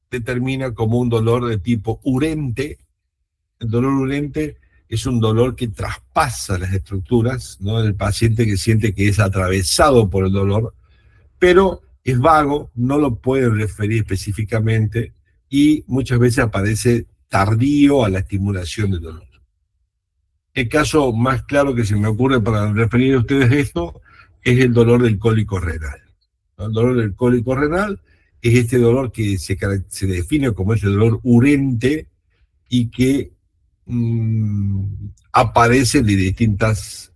determina como un dolor de tipo urente. El dolor urente es un dolor que traspasa las estructuras, ¿no? El paciente que siente que es atravesado por el dolor, pero es vago, no lo puede referir específicamente y muchas veces aparece tardío a la estimulación del dolor. El caso más claro que se me ocurre para referir a ustedes esto es el dolor del cólico renal. El dolor del cólico renal es este dolor que se define como ese dolor urente y que aparece de distintas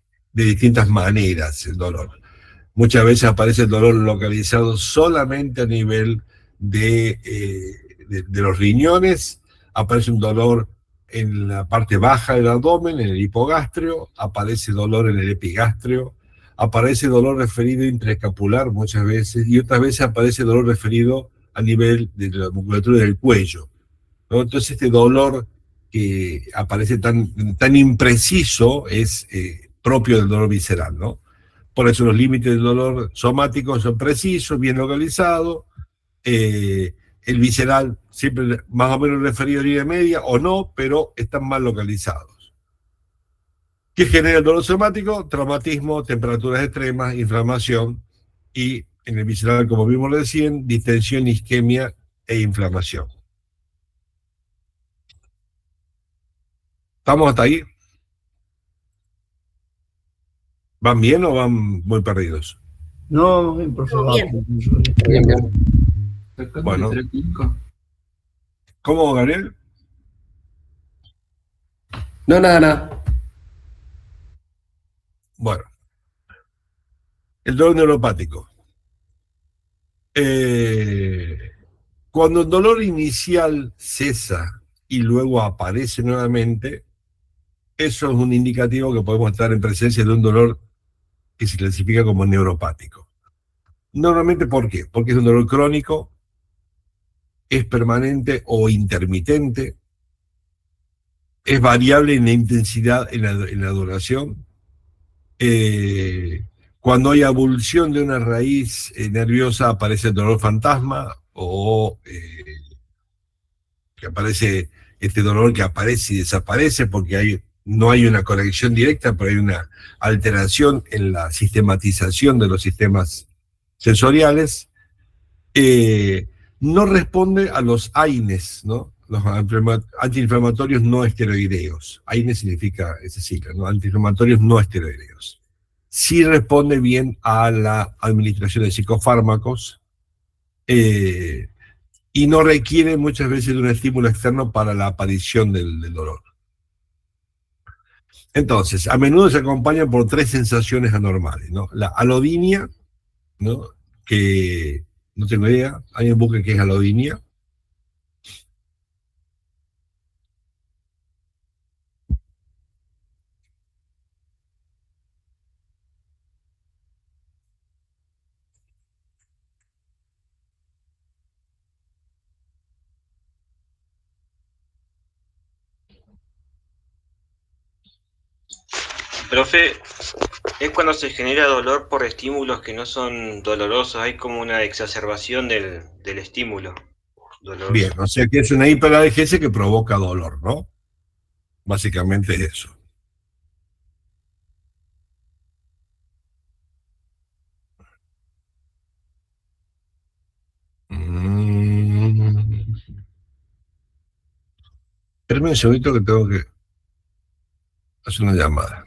maneras el dolor. Muchas veces aparece el dolor localizado solamente a nivel de los riñones, aparece un dolor en la parte baja del abdomen, en el hipogastrio, aparece dolor en el epigastrio, aparece dolor referido intraescapular muchas veces, y otras veces aparece dolor referido a nivel de la musculatura del cuello, ¿no? Entonces este dolor que aparece tan impreciso es propio del dolor visceral, ¿no? Por eso los límites del dolor somático son precisos, bien localizados. El visceral siempre más o menos referido a línea media o no, pero están mal localizados. ¿Qué genera el dolor somático? Traumatismo, temperaturas extremas, inflamación, y en el visceral, como vimos recién, distensión, isquemia e inflamación. ¿Estamos hasta ahí? ¿Van bien o van muy perdidos? No, por favor. Bien. Bueno. ¿Cómo, Gabriel? No, nada. Bueno. El dolor neuropático. Cuando el dolor inicial cesa y luego aparece nuevamente, eso es un indicativo que podemos estar en presencia de un dolor que se clasifica como neuropático. Normalmente, ¿por qué? Porque es un dolor crónico, es permanente o intermitente, es variable en la intensidad, en la duración. Cuando hay abulsión de una raíz nerviosa aparece el dolor fantasma, o que aparece este dolor que aparece y desaparece porque no hay una conexión directa, pero hay una alteración en la sistematización de los sistemas sensoriales, no responde a los AINES, ¿no? Los antiinflamatorios no esteroideos. AINES significa ese ciclo, ¿no? Antiinflamatorios no esteroideos. Sí responde bien a la administración de psicofármacos y no requiere muchas veces de un estímulo externo para la aparición del dolor. Entonces, a menudo se acompaña por 3 sensaciones anormales, ¿no? La alodinia, ¿no? Que no tengo idea, alguien busque qué es alodinia. Profe, es cuando se genera dolor por estímulos que no son dolorosos, hay como una exacerbación del estímulo doloroso. Bien, o sea que es una hiperalgesia que provoca dolor, ¿no? Básicamente es eso. Espérame un segundito que tengo que hacer una llamada.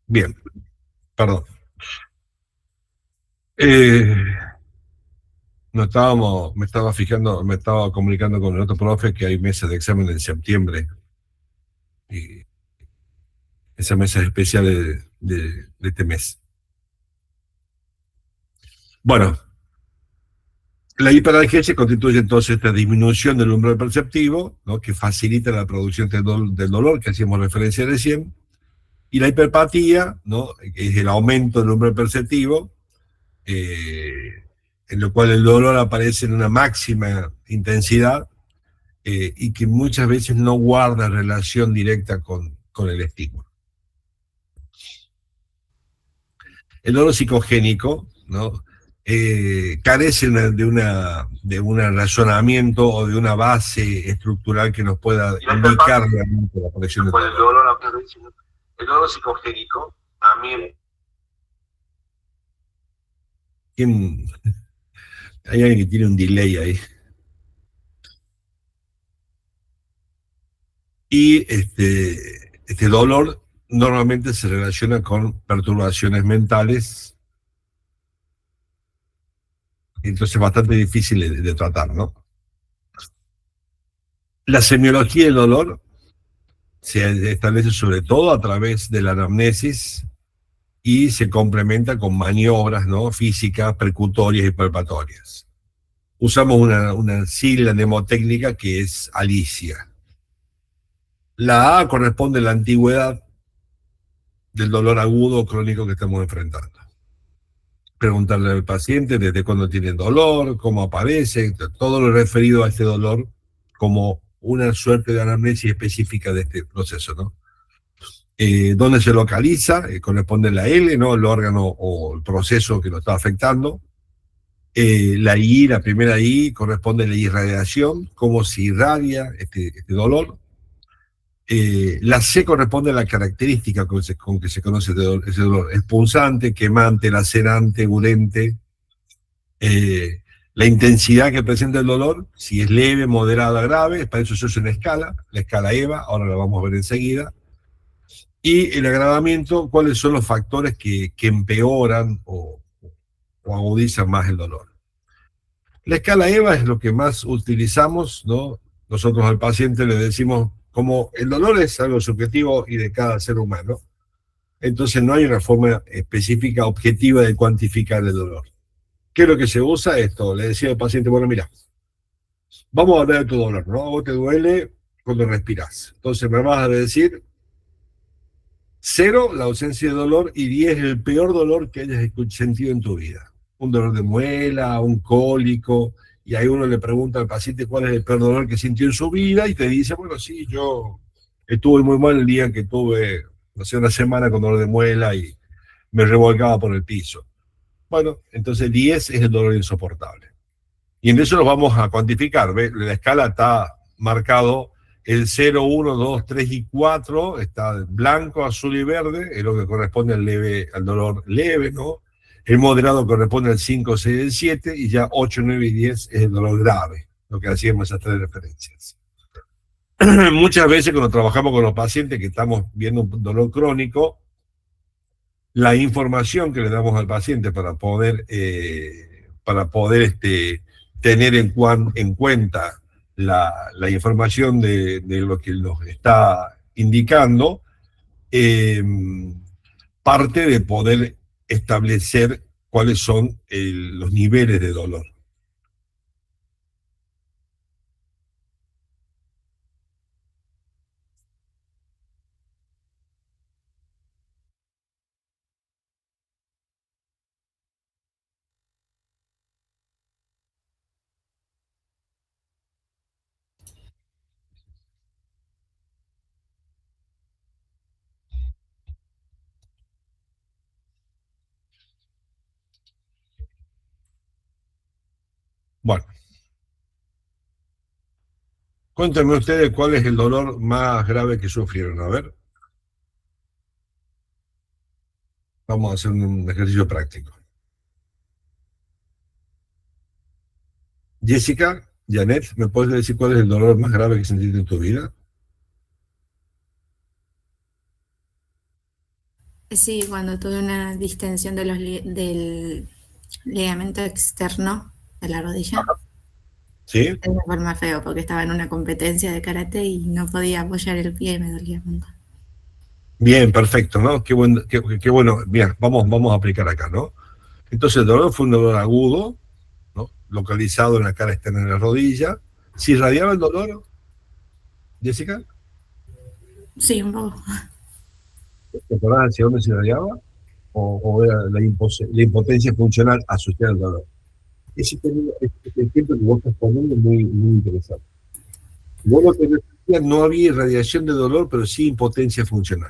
Bien, perdón. Me estaba comunicando con el otro profe que hay mesas de examen en septiembre. Y esa mesa es especial de este mes. Bueno, la hiperalgesia constituye entonces esta disminución del umbral perceptivo, ¿no? Que facilita la producción del dolor, que hacíamos referencia recién, y la hiperpatía, ¿no? Que es el aumento del umbral perceptivo, en lo cual el dolor aparece en una máxima intensidad y que muchas veces no guarda relación directa con el estímulo. El dolor psicogénico, ¿no? Carece de un razonamiento o de una base estructural que nos pueda indicar realmente la aparición del dolor. El dolor psicogénico también. Hay alguien que tiene un delay ahí. Y este dolor normalmente se relaciona con perturbaciones mentales, entonces es bastante difícil de tratar, ¿no? La semiología del dolor se establece sobre todo a través de la anamnesis y se complementa con maniobras, ¿no? Físicas, percutorias y palpatorias. Usamos una sigla mnemotécnica que es ALICIA. La A corresponde a la antigüedad del dolor agudo o crónico que estamos enfrentando. Preguntarle al paciente desde cuándo tiene dolor, cómo aparece, todo lo referido a este dolor como una suerte de anamnesis específica de este proceso, ¿no? ¿Dónde se localiza? Corresponde la L, ¿no? El órgano o el proceso que lo está afectando. La I, la primera I, corresponde a la irradiación, cómo se irradia este dolor. La C corresponde a la característica con que se conoce ese dolor. Es punzante, quemante, lacerante, urente. La intensidad que presenta el dolor, si es leve, moderada, grave, para eso se usa una escala, la escala EVA, ahora la vamos a ver enseguida. Y el agravamiento, cuáles son los factores que empeoran o agudizan más el dolor. La escala EVA es lo que más utilizamos, ¿no? Nosotros al paciente le decimos, como el dolor es algo subjetivo y de cada ser humano, entonces no hay una forma específica, objetiva de cuantificar el dolor. ¿Qué es lo que se usa? Esto, le decía al paciente, bueno, mira, vamos a hablar de tu dolor, ¿no? A vos te duele cuando respirás. Entonces me vas a decir 0, la ausencia de dolor, y 10, el peor dolor que hayas sentido en tu vida. Un dolor de muela, un cólico, y ahí uno le pregunta al paciente cuál es el peor dolor que sintió en su vida, y te dice, bueno, sí, yo estuve muy mal el día que tuve, no sé, una semana con dolor de muela y me revolcaba por el piso. Bueno, entonces 10 es el dolor insoportable. Y en eso lo vamos a cuantificar, ¿ves? La escala está marcado el 0, 1, 2, 3 y 4, está blanco, azul y verde, es lo que corresponde al dolor leve, ¿no? El moderado corresponde al 5, 6 y el 7, y ya 8, 9 y 10 es el dolor grave, lo que hacíamos esas 3 referencias. Muchas veces cuando trabajamos con los pacientes que estamos viendo un dolor crónico, la información que le damos al paciente para poder tener en cuenta la información de lo que nos está indicando, parte de poder establecer cuáles son los niveles de dolor. Bueno, cuéntenme ustedes cuál es el dolor más grave que sufrieron. A ver. Vamos a hacer un ejercicio práctico. Jessica, Janet, ¿me puedes decir cuál es el dolor más grave que sentiste en tu vida? Sí, cuando tuve una distensión de del ligamento externo de la rodilla. ¿Sí? Eso fue más feo porque estaba en una competencia de karate y no podía apoyar el pie y me dolía mucho. Bien, perfecto, ¿no? Qué bueno. Bien, vamos a aplicar acá, ¿no? Entonces el dolor fue un dolor agudo, ¿no? Localizado en la cara externa de la rodilla. ¿Se irradiaba el dolor, Jessica? Sí, un poco. ¿Te acordás hacia dónde se irradiaba? ¿O era la impotencia funcional asociada al dolor? Ese ejemplo que vos estás poniendo es muy interesante. Vos lo que decías, no había irradiación de dolor, pero sí impotencia funcional.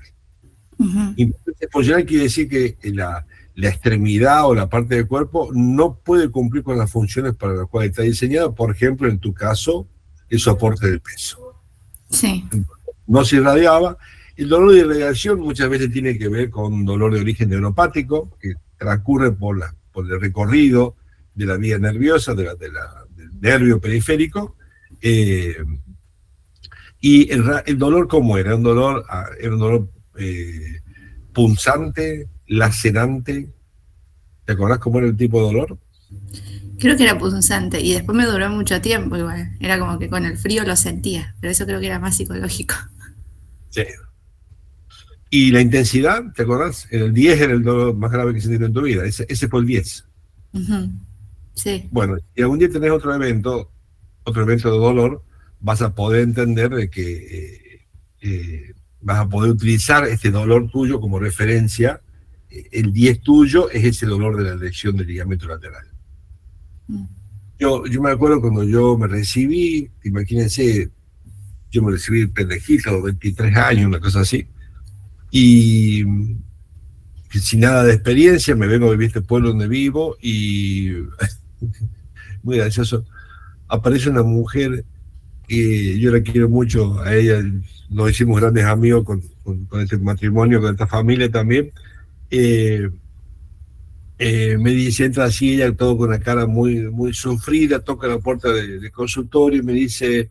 Impotencia funcional quiere decir que la extremidad o la parte del cuerpo no puede cumplir con las funciones para las cuales está diseñada. Por ejemplo, en tu caso, el soporte del peso. Sí. No se irradiaba. El dolor de irradiación muchas veces tiene que ver con dolor de origen neuropático, que transcurre por el recorrido de la vía nerviosa, del nervio periférico. Y el dolor, ¿cómo era? Era un dolor punzante, lacerante. ¿Te acordás cómo era el tipo de dolor? Creo que era punzante y después me duró mucho tiempo igual. Era como que con el frío lo sentía, pero eso creo que era más psicológico. Sí. ¿Y la intensidad? ¿Te acordás? El 10 era el dolor más grave que sentiste en tu vida. Ese fue el 10. Sí. Bueno, si algún día tenés otro evento de dolor, vas a poder entender de que vas a poder utilizar este dolor tuyo como referencia. El 10 tuyo es ese dolor de la lesión del ligamento lateral. Yo me acuerdo cuando yo me recibí, imagínense, yo me recibí pendejito, a los 23 años, una cosa así, y sin nada de experiencia, me vengo a vivir este pueblo donde vivo, y muy gracioso, aparece una mujer que yo la quiero mucho, a ella nos hicimos grandes amigos con este matrimonio, con esta familia también. Me dice, entra así ella, todo con una cara muy sufrida, toca la puerta del consultorio y me dice,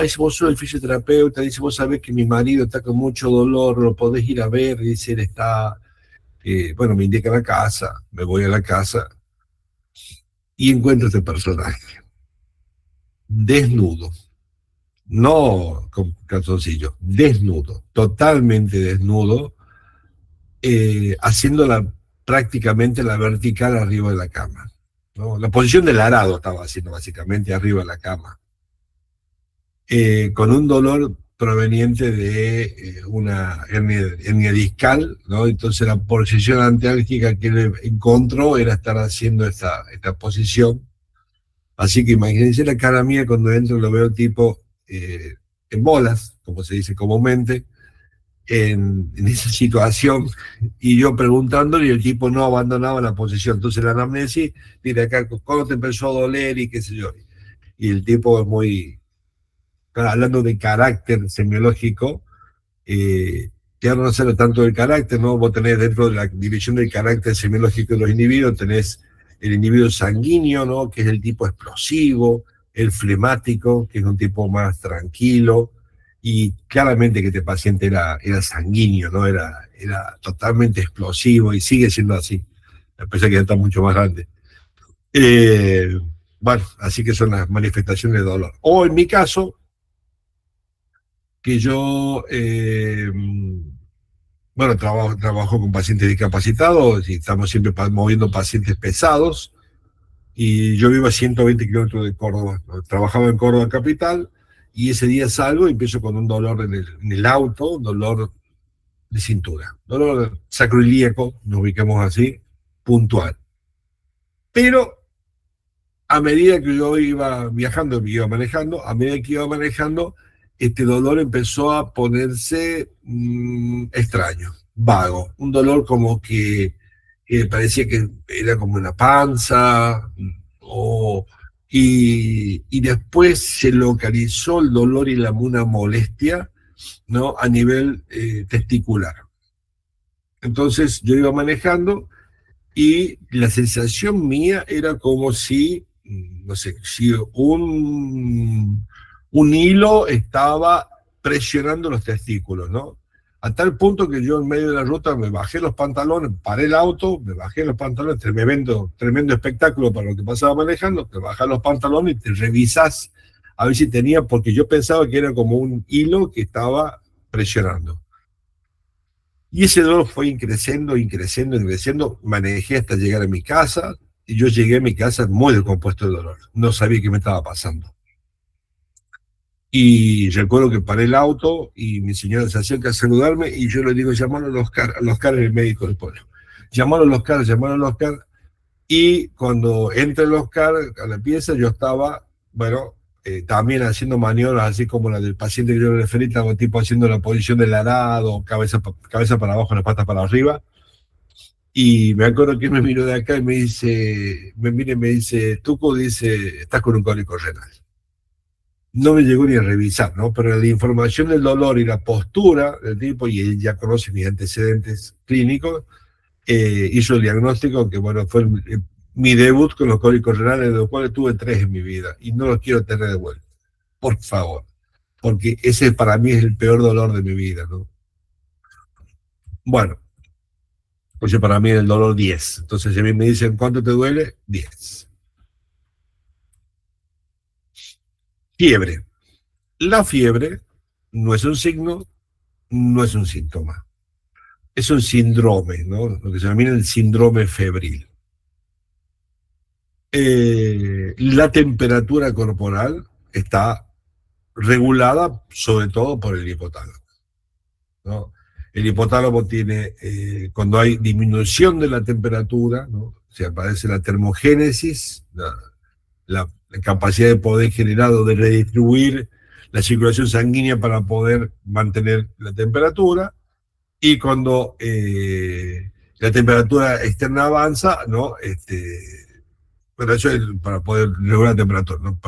dice, vos sos el fisioterapeuta, dice, vos sabés que mi marido está con mucho dolor, lo podés ir a ver, dice, él está, bueno, me indica la casa, me voy a la casa y encuentro este personaje, desnudo, no con calzoncillo, desnudo, totalmente desnudo, haciendo prácticamente la vertical arriba de la cama, ¿no? La posición del arado estaba haciendo básicamente arriba de la cama, con un dolor proveniente de una hernia discal, ¿no? Entonces la posición antiálgica que él encontró era estar haciendo esta posición. Así que imagínense la cara mía cuando entro, lo veo tipo en bolas, como se dice comúnmente, en esa situación, y yo preguntándole, y el tipo no abandonaba la posición. Entonces la anamnesis, mira acá, ¿cuándo te empezó a doler? Y qué sé yo. Y el tipo es muy, hablando de carácter semiológico, ya no sé tanto del carácter, ¿no? Vos tenés dentro de la división del carácter semiológico de los individuos, tenés el individuo sanguíneo, ¿no? Que es el tipo explosivo, el flemático, que es un tipo más tranquilo, y claramente que este paciente era sanguíneo, ¿no? Era totalmente explosivo y sigue siendo así, a pesar que ya está mucho más grande. Bueno, así que son las manifestaciones de dolor. O en mi caso, que yo, bueno, trabajo con pacientes discapacitados y estamos siempre moviendo pacientes pesados, y yo vivo a 120 kilómetros de Córdoba, ¿no? Trabajaba en Córdoba capital, y ese día salgo y empiezo con un dolor en el auto, un dolor de cintura, dolor sacroiliaco, nos ubicamos así, puntual. Pero a medida que yo iba viajando, iba manejando, a medida que iba manejando, este dolor empezó a ponerse extraño, vago, un dolor como que parecía que era como una panza, y después se localizó el dolor y una molestia, ¿no? A nivel testicular. Entonces yo iba manejando y la sensación mía era como si, no sé, si un hilo estaba presionando los testículos, ¿no? A tal punto que yo en medio de la ruta me bajé los pantalones, paré el auto, me bajé los pantalones, tremendo espectáculo para lo que pasaba manejando, te bajas los pantalones y te revisas a ver si tenía, porque yo pensaba que era como un hilo que estaba presionando. Y ese dolor fue increciendo, manejé hasta llegar a mi casa, y yo llegué a mi casa muy descompuesto de dolor, no sabía qué me estaba pasando. Y recuerdo que paré el auto y mi señora se acerca a saludarme y yo le digo, llamalo a Oscar, el médico del pueblo. Llamalo a Oscar. Y cuando entra el Oscar a la pieza, yo estaba, bueno, también haciendo maniobras así como la del paciente que yo le referí, estaba tipo haciendo la posición del arado, cabeza para abajo, las patas para arriba. Y me acuerdo que él me miró de acá y me dice, me dice, Tuco, dice, estás con un cólico renal. No me llegó ni a revisar, ¿no? Pero la información del dolor y la postura del tipo, y él ya conoce mis antecedentes clínicos, hizo el diagnóstico que, bueno, fue mi debut con los cólicos renales, de los cuales tuve 3 en mi vida, y no los quiero tener de vuelta, por favor, porque ese para mí es el peor dolor de mi vida, ¿no? Bueno, pues para mí es el dolor 10. Entonces, si a mí me dicen, ¿cuánto te duele? 10. Fiebre. La fiebre no es un signo, no es un síntoma. Es un síndrome, ¿no? Lo que se denomina el síndrome febril. La temperatura corporal está regulada sobre todo por el hipotálamo. ¿no? El hipotálamo tiene, cuando hay disminución de la temperatura, ¿no? O sea, aparece la termogénesis, la capacidad de poder generar o de redistribuir la circulación sanguínea para poder mantener la temperatura, y cuando la temperatura externa avanza, ¿no? Pero eso es para poder regular la temperatura, ¿no?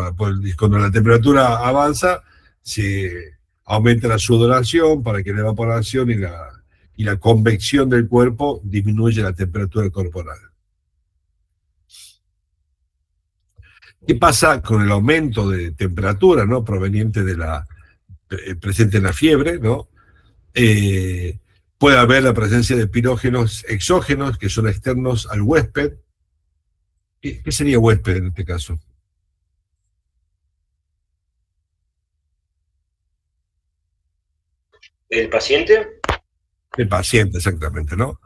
Cuando la temperatura avanza, se aumenta la sudoración para que la evaporación y la convección del cuerpo disminuya la temperatura corporal. ¿Qué pasa con el aumento de temperatura, ¿no? Proveniente de presente en la fiebre, ¿no? Puede haber la presencia de pirógenos exógenos que son externos al huésped. ¿Qué sería huésped en este caso? ¿El paciente? El paciente, exactamente, ¿no?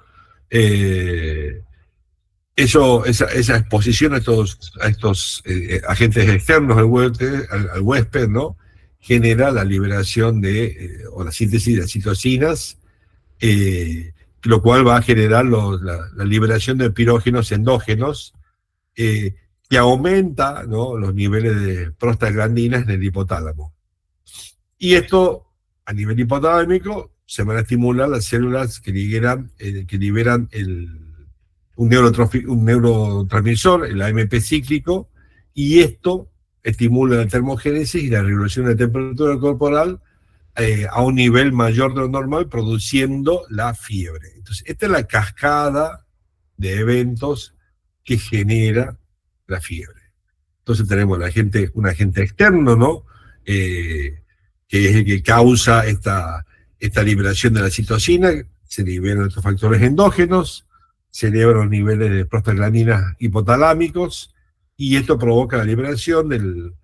Esa exposición a estos agentes externos al huésped, ¿no? Genera la liberación o la síntesis de citocinas, lo cual va a generar la liberación de pirógenos endógenos, que aumenta, ¿no? Los niveles de prostaglandinas en el hipotálamo. Y esto, a nivel hipotalámico, se van a estimular las células que liberan un neurotransmisor, el AMP cíclico, y esto estimula la termogénesis y la regulación de la temperatura corporal a un nivel mayor de lo normal, produciendo la fiebre. Entonces, esta es la cascada de eventos que genera la fiebre. Entonces tenemos un agente externo, ¿no? Que es el que causa esta liberación de la citocina, se liberan estos factores endógenos, se elevan los niveles de prostaglandinas hipotalámicos, y esto provoca la liberación del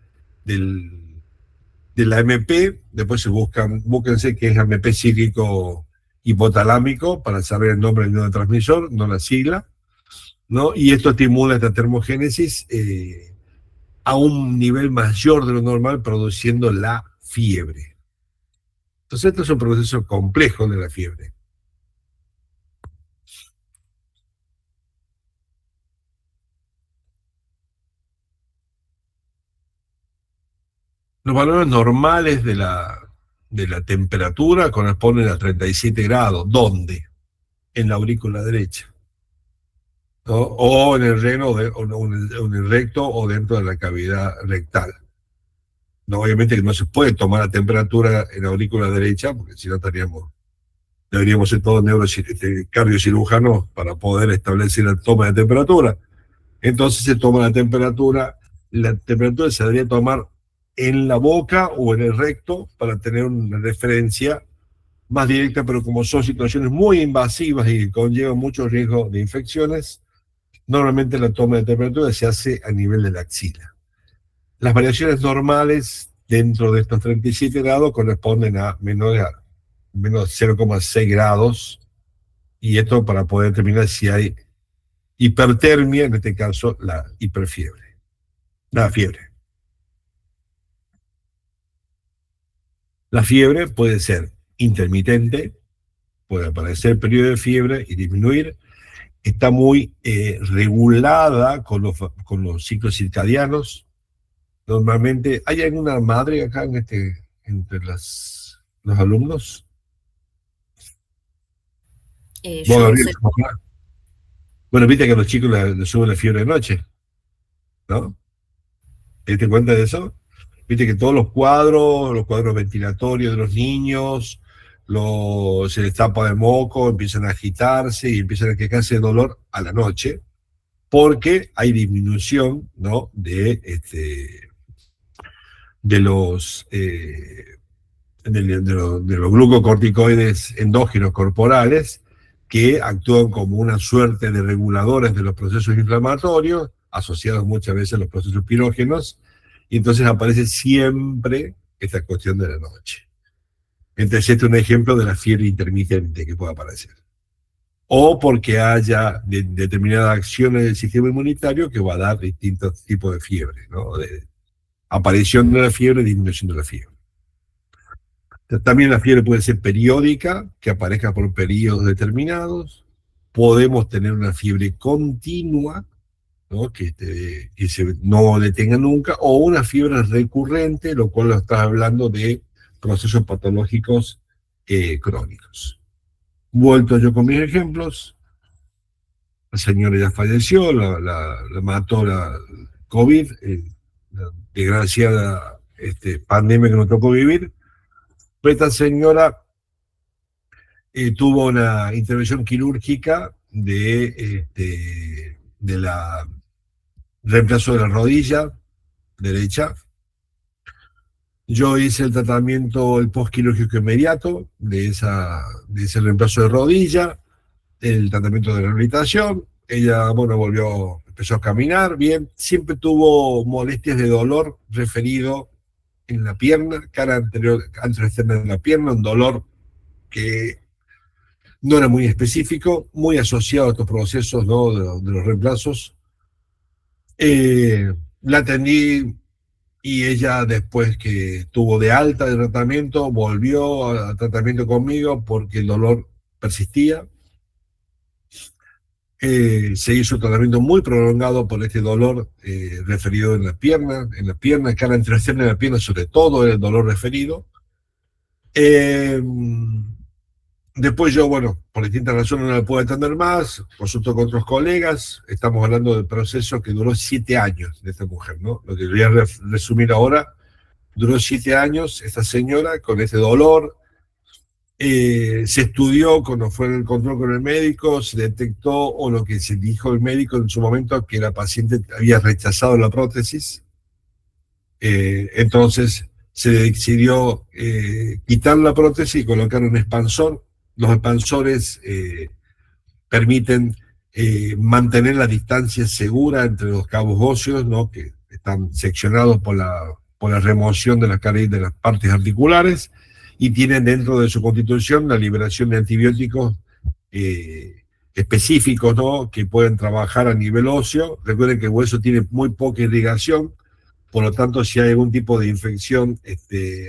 AMP. Después búsquense que es AMP cíclico hipotalámico, para saber el nombre del neurotransmisor, no la sigla, ¿no? Y esto estimula esta termogénesis a un nivel mayor de lo normal, produciendo la fiebre. Entonces, esto es un proceso complejo de la fiebre. Los valores normales de la temperatura corresponden a 37 grados. ¿Dónde? En la aurícula derecha, ¿no? O en el reno, o en el recto, o dentro de la cavidad rectal. No, obviamente que no se puede tomar la temperatura en la aurícula derecha, porque si no deberíamos ser todos cardiocirujanos para poder establecer la toma de temperatura. Entonces se toma la temperatura se debería tomar en la boca o en el recto para tener una referencia más directa, pero como son situaciones muy invasivas y que conllevan mucho riesgo de infecciones, normalmente la toma de temperatura se hace a nivel de la axila. Las variaciones normales dentro de estos 37 grados corresponden a menos 0,6 grados, y esto para poder determinar si hay hipertermia, en este caso la hiperfiebre, la fiebre. La fiebre puede ser intermitente, puede aparecer periodo de fiebre y disminuir. Está muy regulada con los ciclos circadianos. Normalmente, ¿hay alguna madre acá entre los alumnos? Bueno, viste que a los chicos les sube la fiebre de noche, ¿no? ¿Te diste cuenta de eso? Viste que todos los cuadros ventilatorios de los niños, se les tapa de moco, empiezan a agitarse y empiezan a quejarse de dolor a la noche, porque hay disminución, ¿no? de los glucocorticoides endógenos corporales, que actúan como una suerte de reguladores de los procesos inflamatorios, asociados muchas veces a los procesos pirógenos, y entonces aparece siempre esta cuestión de la noche. Entonces este es un ejemplo de la fiebre intermitente que puede aparecer. O porque haya determinadas acciones del sistema inmunitario que va a dar distintos tipos de fiebre, ¿no? De aparición de la fiebre y disminución de la fiebre. También la fiebre puede ser periódica, que aparezca por periodos determinados. Podemos tener una fiebre continua, ¿no? Que no detenga nunca, o una fiebre recurrente, lo cual está hablando de procesos patológicos crónicos. Vuelto yo con mis ejemplos, la señora ya falleció, la mató la COVID, la desgraciada pandemia que nos tocó vivir. Pero esta señora tuvo una intervención quirúrgica de la reemplazo de la rodilla derecha. Yo hice el tratamiento, el postquirúrgico inmediato de ese reemplazo de rodilla, el tratamiento de rehabilitación. Ella, bueno, empezó a caminar bien. Siempre tuvo molestias de dolor referido en la pierna, cara anterior externa de la pierna, un dolor que no era muy específico, muy asociado a estos procesos, ¿no? de los reemplazos. La atendí y ella, después que estuvo de alta de tratamiento, volvió al tratamiento conmigo porque el dolor persistía. Se hizo un tratamiento muy prolongado por este dolor referido en la pierna, cara externa de la pierna, sobre todo el dolor referido. Después yo, bueno, por distintas razones no la puedo atender más, consulto con otros colegas. Estamos hablando del proceso que duró 7 años de esta mujer, ¿no? Lo que voy a resumir ahora, duró 7 años esta señora con ese dolor. Se estudió cuando fue el control con el médico, se detectó, o lo que se dijo el médico en su momento, que la paciente había rechazado la prótesis. Entonces se decidió quitar la prótesis y colocar un expansor. Los expansores permiten mantener la distancia segura entre los cabos óseos, ¿no? Que están seccionados por la remoción de las partes articulares, y tienen dentro de su constitución la liberación de antibióticos específicos, ¿no? Que pueden trabajar a nivel óseo. Recuerden que el hueso tiene muy poca irrigación, por lo tanto, si hay algún tipo de infección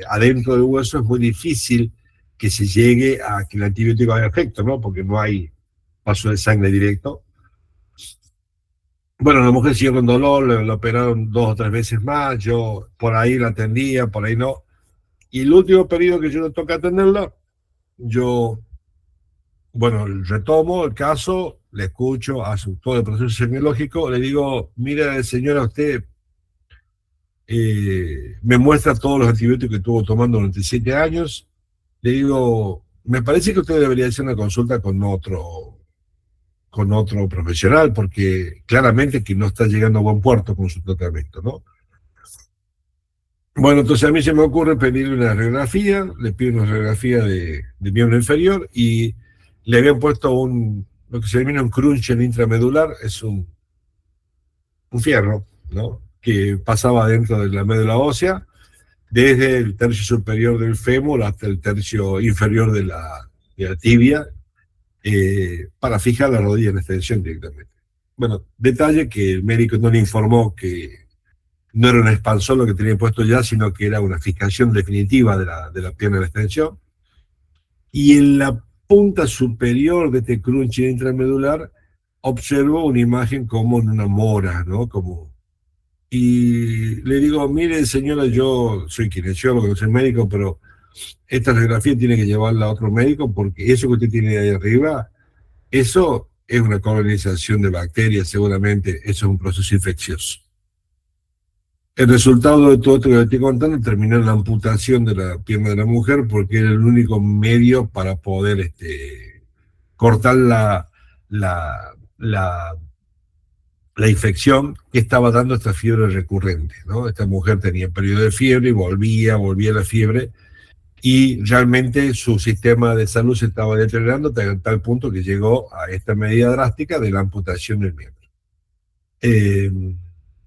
adentro del hueso, es muy difícil que se llegue a que el antibiótico haga efecto, ¿no? Porque no hay paso de sangre directo. Bueno, la mujer siguió con dolor, la operaron 2 o 3 veces más, yo por ahí la atendía, por ahí no. Y el último periodo que yo le toca atenderla, yo, bueno, retomo el caso, le escucho, hace todo el proceso semiológico, le digo, mira señora, usted me muestra todos los antibióticos que estuvo tomando durante 7 años, le digo, me parece que usted debería hacer una consulta con otro profesional, porque claramente que no está llegando a buen puerto con su tratamiento, ¿no? Bueno, entonces a mí se me ocurre pedirle una radiografía, le pido una radiografía de miembro inferior, y le habían puesto lo que se denomina un cruncher intramedular, es un fierro, ¿no? Que pasaba dentro de la médula ósea, desde el tercio superior del fémur hasta el tercio inferior de la tibia, para fijar la rodilla en extensión directamente. Bueno, detalle que el médico no le informó que no era un expansor lo que tenía puesto ya, sino que era una fijación definitiva de la pierna en extensión. Y en la punta superior de este crunching intramedular observo una imagen como en una mora, ¿no? Y le digo, mire señora, yo soy kinesiólogo, no soy médico, pero esta radiografía tiene que llevarla a otro médico, porque eso que usted tiene ahí arriba, eso es una colonización de bacterias, seguramente, eso es un proceso infeccioso. El resultado de todo esto que le estoy contando terminó en la amputación de la pierna de la mujer, porque era el único medio para poder cortar la infección que estaba dando esta fiebre recurrente, ¿no? Esta mujer tenía periodo de fiebre y volvía la fiebre, y realmente su sistema de salud se estaba deteriorando hasta tal punto que llegó a esta medida drástica de la amputación del miembro.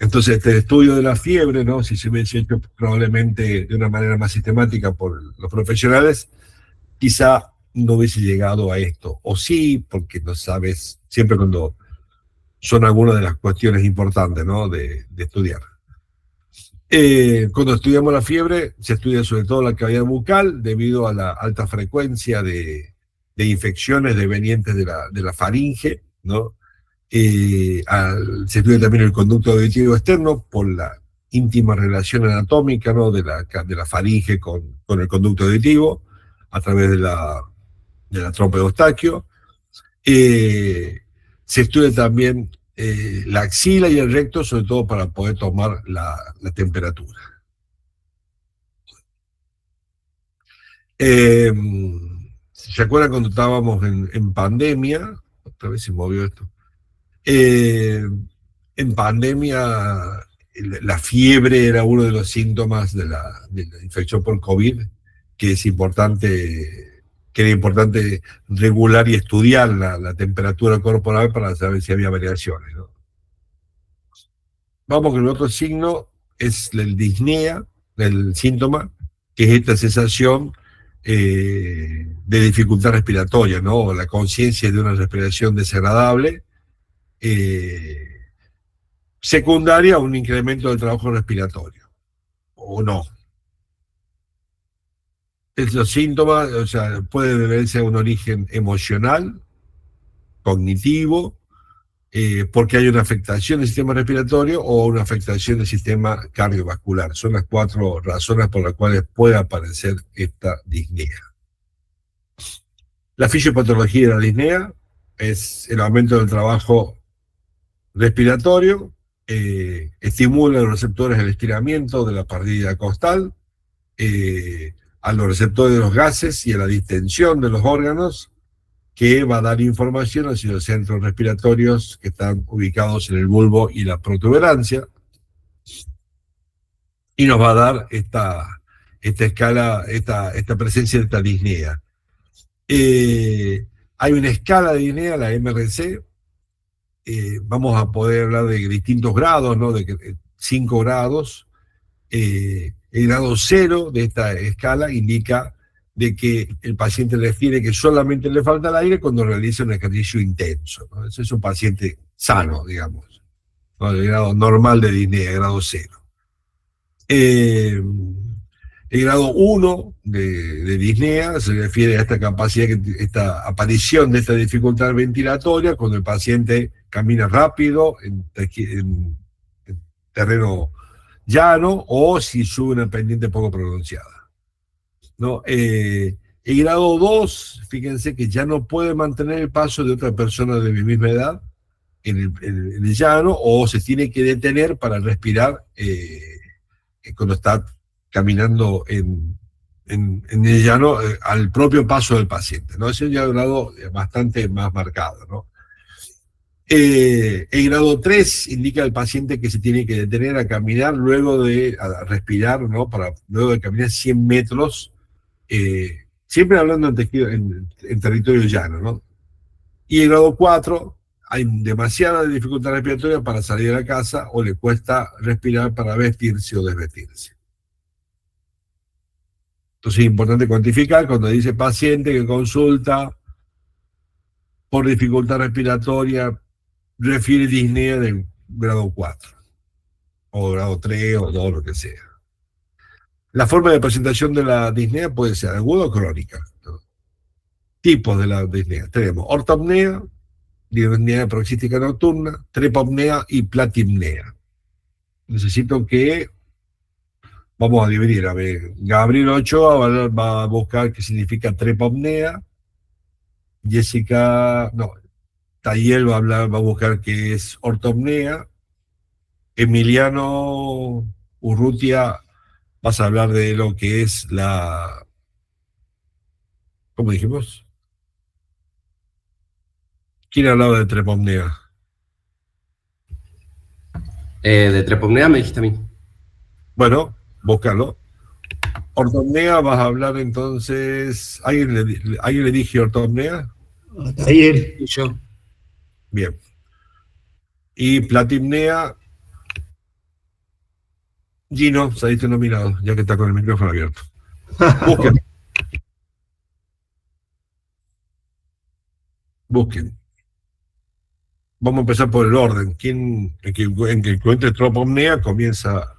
Entonces, este estudio de la fiebre, ¿no? Si se hubiese hecho probablemente de una manera más sistemática por los profesionales, quizá no hubiese llegado a esto. O sí, porque no sabes, siempre cuando son algunas de las cuestiones importantes, ¿no? de estudiar. Cuando estudiamos la fiebre, se estudia sobre todo la cavidad bucal debido a la alta frecuencia de infecciones devenientes de la faringe, ¿no? Se estudia también el conducto auditivo externo por la íntima relación anatómica, ¿no? de la faringe con el conducto auditivo a través de la trompa de Eustaquio. Se estudia también la axila y el recto, sobre todo para poder tomar la temperatura. ¿Se acuerdan cuando estábamos en pandemia? Otra vez se movió esto. En pandemia, la fiebre era uno de los síntomas de la infección por COVID, que era importante regular y estudiar la temperatura corporal para saber si había variaciones, ¿no? Vamos con el otro signo, es el disnea, el síntoma, que es esta sensación de dificultad respiratoria, ¿no? O la conciencia de una respiración desagradable, secundaria a un incremento del trabajo respiratorio, o no. Esos síntomas, o sea, puede deberse a un origen emocional, cognitivo, porque hay una afectación del sistema respiratorio o una afectación del sistema cardiovascular. Son las 4 razones por las cuales puede aparecer esta disnea. La fisiopatología de la disnea es el aumento del trabajo respiratorio, estimula los receptores del estiramiento de la partida costal, a los receptores de los gases y a la distensión de los órganos, que va a dar información hacia los centros respiratorios que están ubicados en el bulbo y la protuberancia, y nos va a dar esta escala, esta presencia de esta disnea. Hay una escala de disnea, la MRC. Vamos a poder hablar de distintos grados, ¿no? De 5 grados. El grado 0 de esta escala indica de que el paciente refiere que solamente le falta el aire cuando realiza un ejercicio intenso, ¿no? Ese es un paciente sano, digamos, ¿no? El grado normal de disnea, grado 0. El grado 1 de disnea se refiere a esta capacidad, esta aparición de esta dificultad ventilatoria cuando el paciente camina rápido en terreno llano o si sube una pendiente poco pronunciada, ¿no? El grado 2, fíjense que ya no puede mantener el paso de otra persona de mi misma edad en el llano, o se tiene que detener para respirar cuando está caminando en el llano al propio paso del paciente, ¿no? Ese es ya un grado bastante más marcado, ¿no? El grado 3 indica al paciente que se tiene que detener a caminar luego a respirar, ¿no? Luego de caminar 100 metros, siempre hablando en territorio llano, ¿no? Y el grado 4, hay demasiada dificultad respiratoria para salir de la casa o le cuesta respirar para vestirse o desvestirse. Entonces es importante cuantificar cuando dice paciente que consulta por dificultad respiratoria, refiere disnea del grado 4, o grado 3, o 2, lo que sea. La forma de presentación de la disnea puede ser aguda o crónica, ¿no? Tipos de la disnea. Tenemos ortopnea, disnea paroxística nocturna, trepopnea y platimnea. Necesito que... Vamos a dividir, a ver. Gabriel Ochoa va a buscar qué significa trepopnea. Tayel va a buscar qué es ortopnea. Emiliano Urrutia, vas a hablar de lo que es ¿cómo dijimos? ¿Quién hablaba de trepopnea? De trepopnea me dijiste a mí. Bueno, búscalo. Ortopnea vas a hablar entonces... ¿Alguien le dije ortopnea? Ayer. Y yo. Bien. Y platimnea... Gino, saliste nominado, ya que está con el micrófono abierto. Busquen. Vamos a empezar por el orden. En que encuentre tropopnea comienza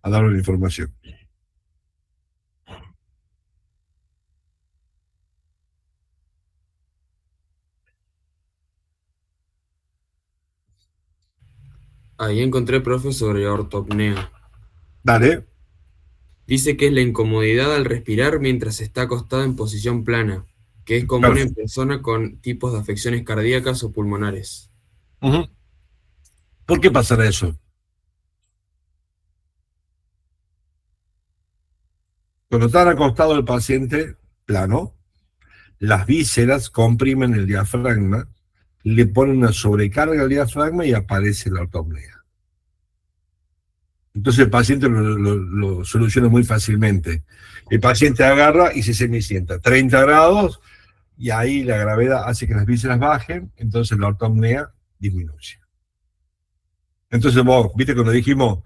a darle la información. Ahí encontré, profe, sobre ortopnea. Dale. Dice que es la incomodidad al respirar mientras está acostado en posición plana, que es común en personas con tipos de afecciones cardíacas o pulmonares. Uh-huh. ¿Por qué pasará eso? Cuando está acostado el paciente plano, las vísceras comprimen el diafragma, le ponen una sobrecarga al diafragma y aparece la ortopnea. Entonces el paciente lo soluciona muy fácilmente. El paciente agarra y se semisienta 30 grados y ahí la gravedad hace que las vísceras bajen, entonces la ortopnea disminuye. Entonces vos, viste cuando dijimos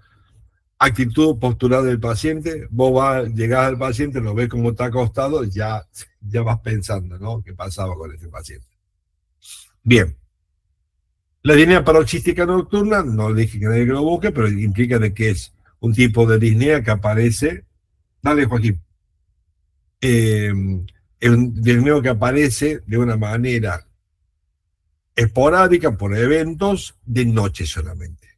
actitud postural del paciente, vos llegás al paciente, lo ves como está acostado, ya vas pensando, ¿no? ¿Qué pasaba con este paciente? Bien. La disnea paroxística nocturna, no dije que nadie lo busque, pero implica de que es un tipo de disnea que aparece. Dale, Joaquín. Es un disneo que aparece de una manera esporádica por eventos de noche solamente.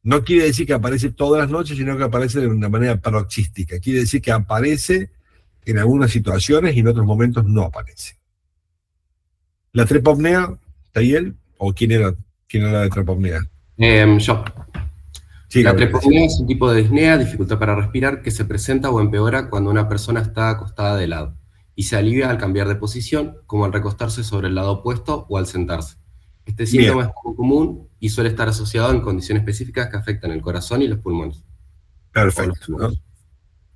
No quiere decir que aparece todas las noches, sino que aparece de una manera paroxística. Quiere decir que aparece en algunas situaciones y en otros momentos no aparece. La trepopnea, ¿Tayel? ¿O quién era la de trepopnea? Yo. Sí, La Gabriel, trepopnea es un tipo de disnea, dificultad para respirar, que se presenta o empeora cuando una persona está acostada de lado y se alivia al cambiar de posición, como al recostarse sobre el lado opuesto o al sentarse. Este síntoma es poco común y suele estar asociado en condiciones específicas que afectan el corazón y los pulmones. Perfecto, ¿no?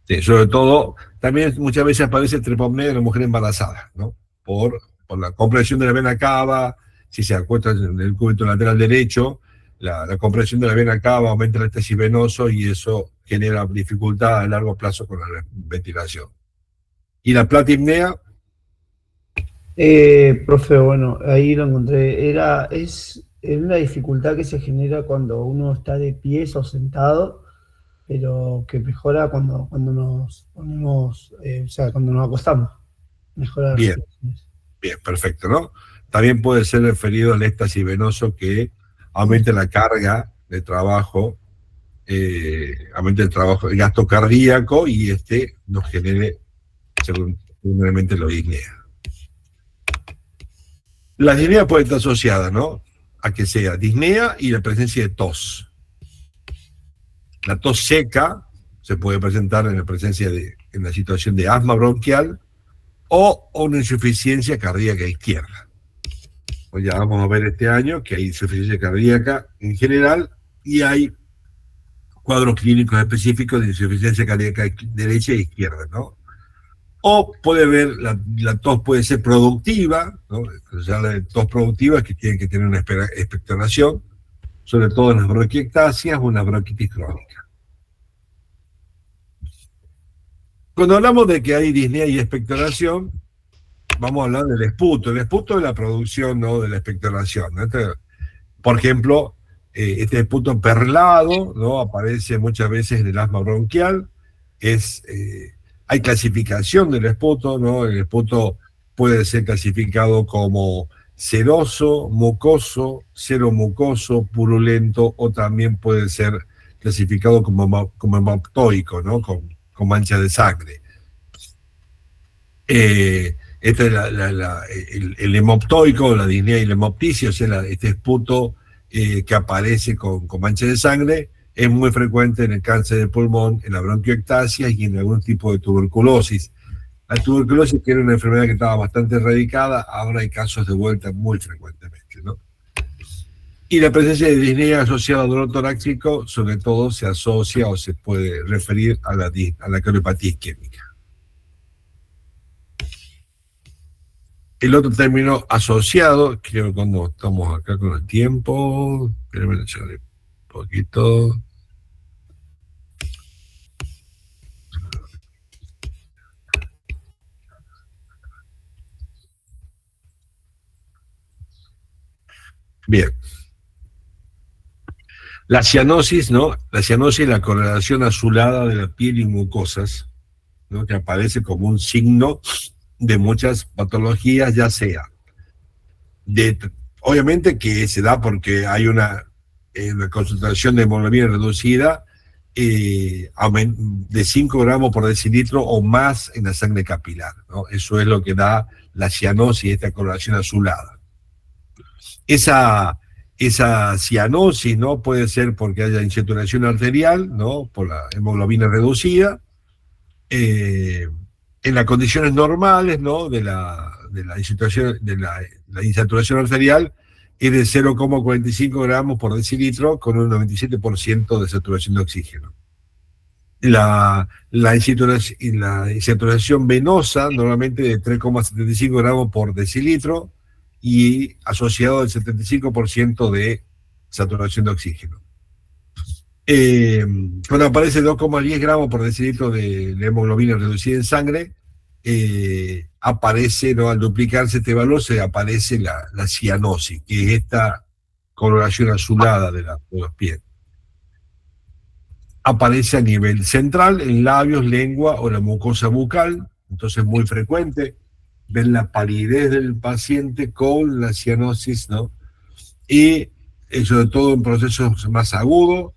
Sí, sobre todo, también muchas veces aparece trepopnea en la mujer embarazada, ¿no? Por la compresión de la vena cava, si se acuesta en el cúbito lateral derecho, la compresión de la vena cava aumenta el éxtasis venoso y eso genera dificultad a largo plazo con la ventilación. ¿Y la platipnea? Profe, bueno, ahí lo encontré. Es una dificultad que se genera cuando uno está de pies o sentado, pero que mejora cuando nos ponemos, o sea, cuando nos acostamos. Mejora. Bien, perfecto, ¿no? También puede ser referido al éxtasis venoso que aumente la carga de trabajo, aumente el gasto cardíaco y nos genere, seguramente, la disnea. La disnea puede estar asociada, ¿no? A que sea disnea y la presencia de tos. La tos seca se puede presentar en la situación de asma bronquial o una insuficiencia cardíaca izquierda. Pues ya vamos a ver este año que hay insuficiencia cardíaca en general y hay cuadros clínicos específicos de insuficiencia cardíaca derecha e izquierda, ¿no? O puede haber, la tos puede ser productiva, ¿no? Se habla de tos productiva que tienen que tener una expectoración, sobre todo en las bronquiectasias o en la bronquitis crónica. Cuando hablamos de que hay disnea y expectoración, vamos a hablar del esputo. El esputo es la producción, ¿no?, de la expectoración, ¿no? Por ejemplo, este esputo perlado, ¿no?, aparece muchas veces en el asma bronquial. Hay clasificación del esputo, ¿no? El esputo puede ser clasificado como seroso, mucoso, seromucoso, purulento, o también puede ser clasificado como hemoptoico, ¿no?, con mancha de sangre. Este es el hemoptoico, la disnea y la hemoptisis, o sea, este esputo que aparece con mancha de sangre, es muy frecuente en el cáncer de pulmón, en la bronquiectasia y en algún tipo de tuberculosis. La tuberculosis, que era una enfermedad que estaba bastante erradicada, ahora hay casos de vuelta muy frecuentemente, ¿no? Y la presencia de disnea asociada al dolor torácico, sobre todo, se asocia o se puede referir a la cardiopatia isquémica. El otro término asociado, creo que cuando estamos acá con el tiempo, déjenme echarle un poquito. Bien. La cianosis, ¿no? La cianosis es la coloración azulada de la piel y mucosas, ¿no? Que aparece como un signo de muchas patologías, ya sea obviamente que se da porque hay una concentración de hemoglobina reducida de 5 gramos por decilitro o más en la sangre capilar, ¿no? Eso es lo que da la cianosis, esta coloración azulada. Esa cianosis, ¿no? Puede ser porque haya insaturación arterial, ¿no? Por la hemoglobina reducida. En las condiciones normales, ¿no? de la insaturación arterial es de 0,45 gramos por decilitro con un 97% de saturación de oxígeno. La insaturación venosa normalmente de 3,75 gramos por decilitro y asociado al 75% de saturación de oxígeno. Cuando aparece 2,10 gramos por decilitro de hemoglobina reducida en sangre, aparece, ¿no? Al duplicarse este valor, se aparece la cianosis, que es esta coloración azulada de los pies. Aparece a nivel central, en labios, lengua o la mucosa bucal, entonces es muy frecuente ver la palidez del paciente con la cianosis, ¿no? Y sobre todo en procesos más agudos.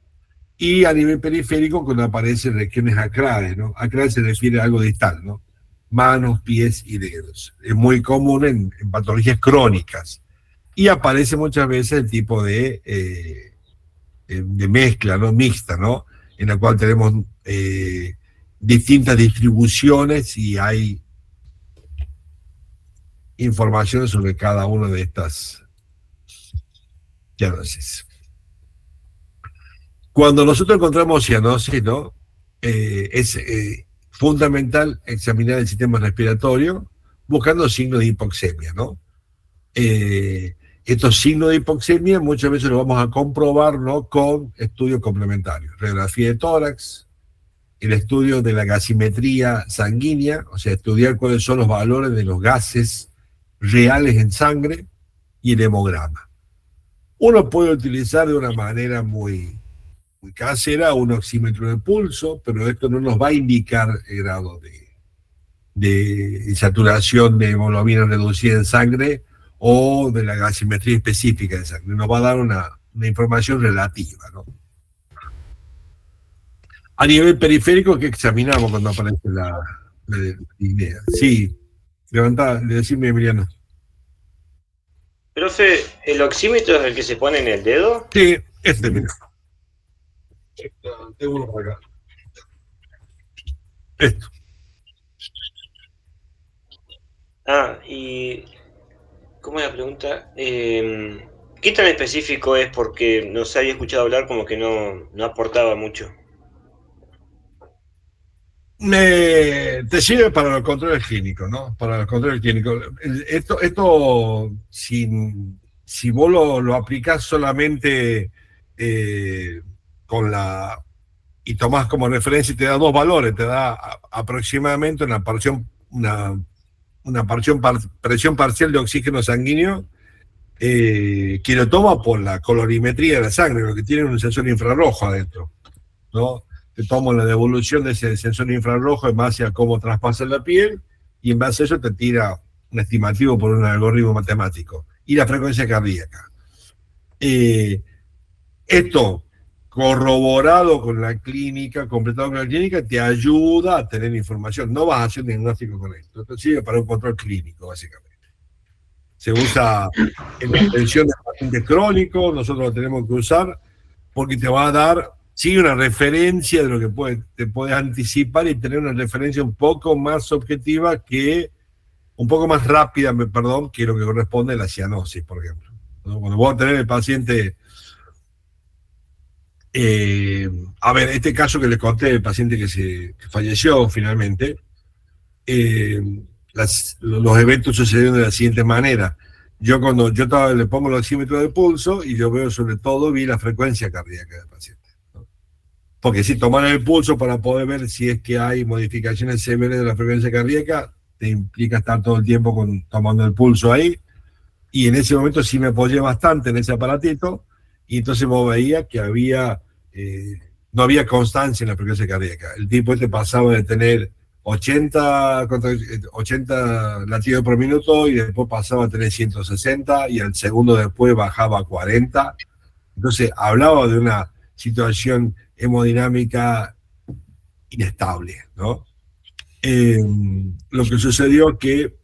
Y a nivel periférico, cuando aparecen regiones acrales, ¿no? Acrales se refiere a algo distal, ¿no? Manos, pies y dedos. Es muy común en patologías crónicas. Y aparece muchas veces el tipo de mezcla, ¿no? Mixta, ¿no? En la cual tenemos distintas distribuciones y hay información sobre cada una de estas cianosis. Cuando nosotros encontramos cianosis, ¿no? Es fundamental examinar el sistema respiratorio buscando signos de hipoxemia, ¿no? Estos signos de hipoxemia muchas veces los vamos a comprobar, ¿no? Con estudios complementarios. Radiografía de tórax, el estudio de la gasimetría sanguínea, o sea, estudiar cuáles son los valores de los gases reales en sangre, y el hemograma. Uno puede utilizar de una manera muy casera un oxímetro de pulso, pero esto no nos va a indicar el grado de saturación de hemoglobina reducida en sangre o de la gasimetría específica de sangre. Nos va a dar una información relativa, ¿no? A nivel periférico, ¿qué examinamos cuando aparece la idea? Sí, decime, Emiliano. Profe, ¿el oxímetro es el que se pone en el dedo? Sí, mira. Tengo uno por acá. Esto. Y ¿cómo es la pregunta? ¿Qué tan específico es? Porque no se había escuchado hablar, como que no aportaba mucho. Te sirve para los controles clínicos, ¿no? Para los controles clínicos. Esto si vos lo aplicás solamente y tomás como referencia y te da dos valores, te da aproximadamente una presión parcial de oxígeno sanguíneo, que lo toma por la colorimetría de la sangre, lo que tiene un sensor infrarrojo adentro, ¿no? Te toma la devolución de ese sensor infrarrojo en base a cómo traspasa la piel, y en base a eso te tira un estimativo por un algoritmo matemático, y la frecuencia cardíaca. Esto, corroborado con la clínica, completado con la clínica, te ayuda a tener información. No vas a hacer un diagnóstico con esto. Esto sirve para un control clínico, básicamente. Se usa en la atención de pacientes crónicos, nosotros lo tenemos que usar porque te va a dar, sí, una referencia de lo que te puedes anticipar y tener una referencia un poco más objetiva un poco más rápida, perdón, que lo que corresponde a la cianosis, por ejemplo, ¿no? Cuando vos tenés el paciente... este caso que les conté, el paciente que falleció finalmente, los eventos sucedieron de la siguiente manera. Cuando le pongo el oxímetro de pulso y yo veo sobre todo, vi la frecuencia cardíaca del paciente, ¿no? Porque si tomar el pulso para poder ver si es que hay modificaciones severas de la frecuencia cardíaca, te implica estar todo el tiempo tomando el pulso ahí, y en ese momento sí me apoyé bastante en ese aparatito, y entonces vos veías que no había constancia en la frecuencia cardíaca. El tipo este pasaba de tener 80 latidos por minuto y después pasaba a tener 160 y al segundo después bajaba a 40. Entonces hablaba de una situación hemodinámica inestable, ¿no? Lo que sucedió que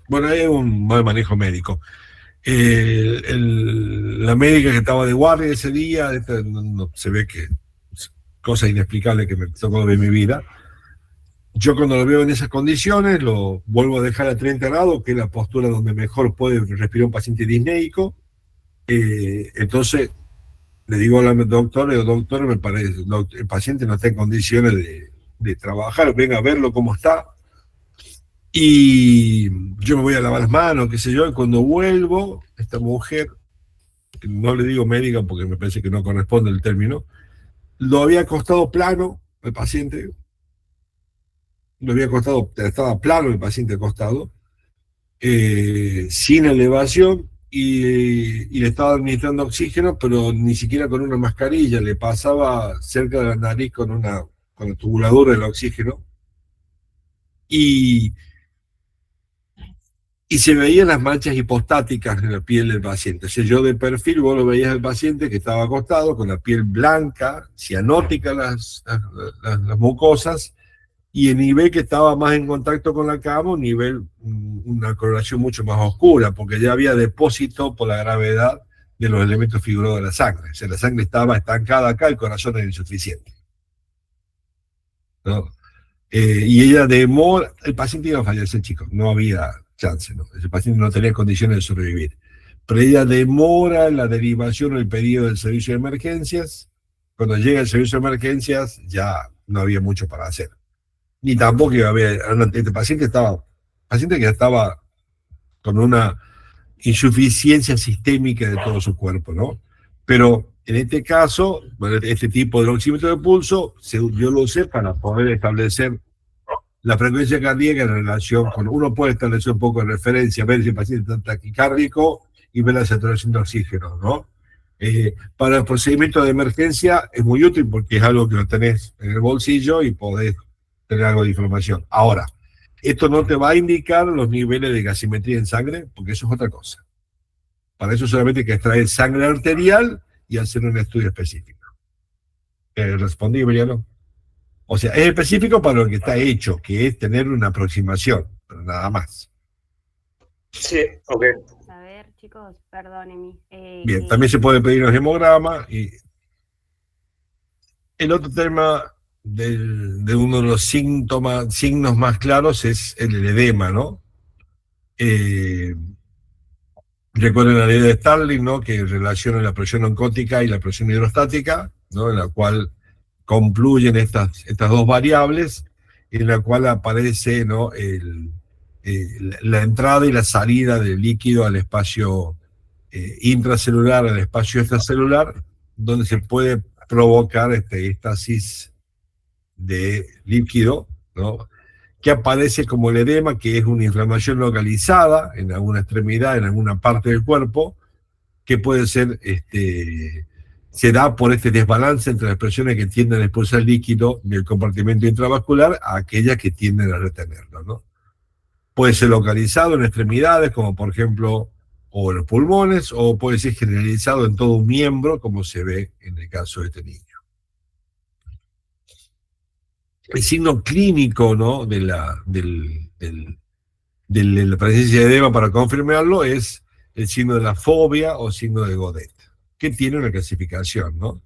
bueno, hay un mal manejo médico. La médica que estaba de guardia ese día, se ve que es cosa inexplicable que me tocó de mi vida. Yo cuando lo veo en esas condiciones, lo vuelvo a dejar a 30 grados, que es la postura donde mejor puede respirar un paciente disneico. Entonces, le digo al doctor, me parece, el paciente no está en condiciones de trabajar, venga a verlo cómo está. Y yo me voy a lavar las manos, qué sé yo, y cuando vuelvo, esta mujer, no le digo médica porque me parece que no corresponde el término, lo había acostado plano el paciente, estaba plano el paciente acostado, sin elevación, y le estaba administrando oxígeno, pero ni siquiera con una mascarilla, le pasaba cerca de la nariz con la tubuladura del oxígeno, y se veían las manchas hipostáticas en la piel del paciente. O sea, yo de perfil, vos lo veías al paciente que estaba acostado con la piel blanca, cianótica las mucosas, y el nivel que estaba más en contacto con la cama, una coloración mucho más oscura, porque ya había depósito por la gravedad de los elementos figurados de la sangre. O sea, la sangre estaba estancada acá, el corazón era insuficiente, ¿no? Y ella el paciente iba a fallecer, chicos, no había chance, ¿no? Ese paciente no tenía condiciones de sobrevivir. Pero ella demora la derivación o el pedido del servicio de emergencias. Cuando llega el servicio de emergencias, ya no había mucho para hacer. Ni tampoco iba a haber. Este paciente que ya estaba con una insuficiencia sistémica de todo su cuerpo, ¿no? Pero en este caso, bueno, este tipo de oxímetro de pulso, yo lo usé para poder establecer la frecuencia cardíaca en relación con, uno puede establecer un poco de referencia, ver si el paciente está taquicárdico y ver la saturación de oxígeno, ¿no? Para el procedimiento de emergencia es muy útil porque es algo que lo tenés en el bolsillo y podés tener algo de información. Ahora, esto no te va a indicar los niveles de gasimetría en sangre, porque eso es otra cosa. Para eso solamente hay que extraer sangre arterial y hacer un estudio específico. ¿Respondí, Emiliano? O sea, es específico para lo que está hecho, que es tener una aproximación, pero nada más. Sí, ok. A ver, chicos, perdónenme. Bien, también se puede pedir un hemograma. Y el otro tema de uno de los signos más claros es el edema, ¿no? Recuerden la ley de Starling, ¿no? Que relaciona la presión oncótica y la presión hidrostática, ¿no? En la cual confluyen estas dos variables, en la cual aparece, ¿no? La entrada y la salida del líquido al espacio intracelular, al espacio extracelular, donde se puede provocar éstasis de líquido, ¿no? Que aparece como el edema, que es una inflamación localizada en alguna extremidad, en alguna parte del cuerpo, que puede ser, se da por este desbalance entre las presiones que tienden a expulsar líquido del compartimento intravascular a aquellas que tienden a retenerlo, ¿no? Puede ser localizado en extremidades, como por ejemplo, o en los pulmones, o puede ser generalizado en todo un miembro, como se ve en el caso de este niño. El signo clínico, ¿no? de la presencia de edema, para confirmarlo, es el signo de la fobia o signo de Godet, que tiene una clasificación, ¿no?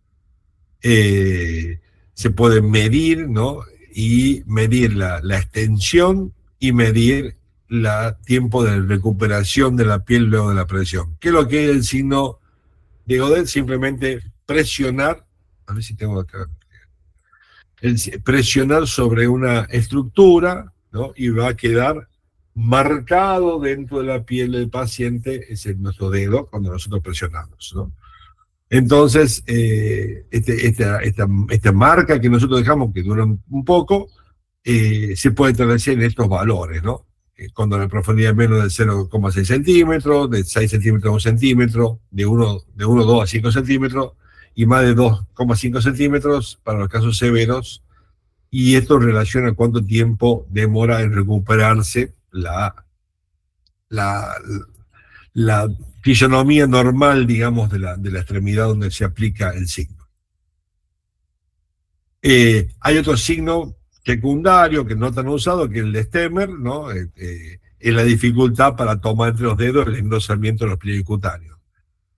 Se puede medir, ¿no? Y medir la extensión y medir el tiempo de recuperación de la piel luego de la presión. ¿Qué es lo que es el signo de Godet? Simplemente presionar, a ver si tengo acá, presionar sobre una estructura, ¿no? Y va a quedar marcado dentro de la piel del paciente, es nuestro dedo, cuando nosotros presionamos, ¿no? Entonces, esta marca que nosotros dejamos, que dura un poco, se puede establecer en estos valores, ¿no? cuando la profundidad es menos de 0,6 centímetros, de 6 centímetros a 1 centímetro, de 1,2 a 5 centímetros, y más de 2,5 centímetros para los casos severos, y esto relaciona cuánto tiempo demora en recuperarse la fisionomía normal, digamos, de la extremidad donde se aplica el signo. Hay otro signo secundario que no tan usado, que es el de Stemmer, ¿no? Es la dificultad para tomar entre los dedos el engrosamiento de los pliegues cutáneos.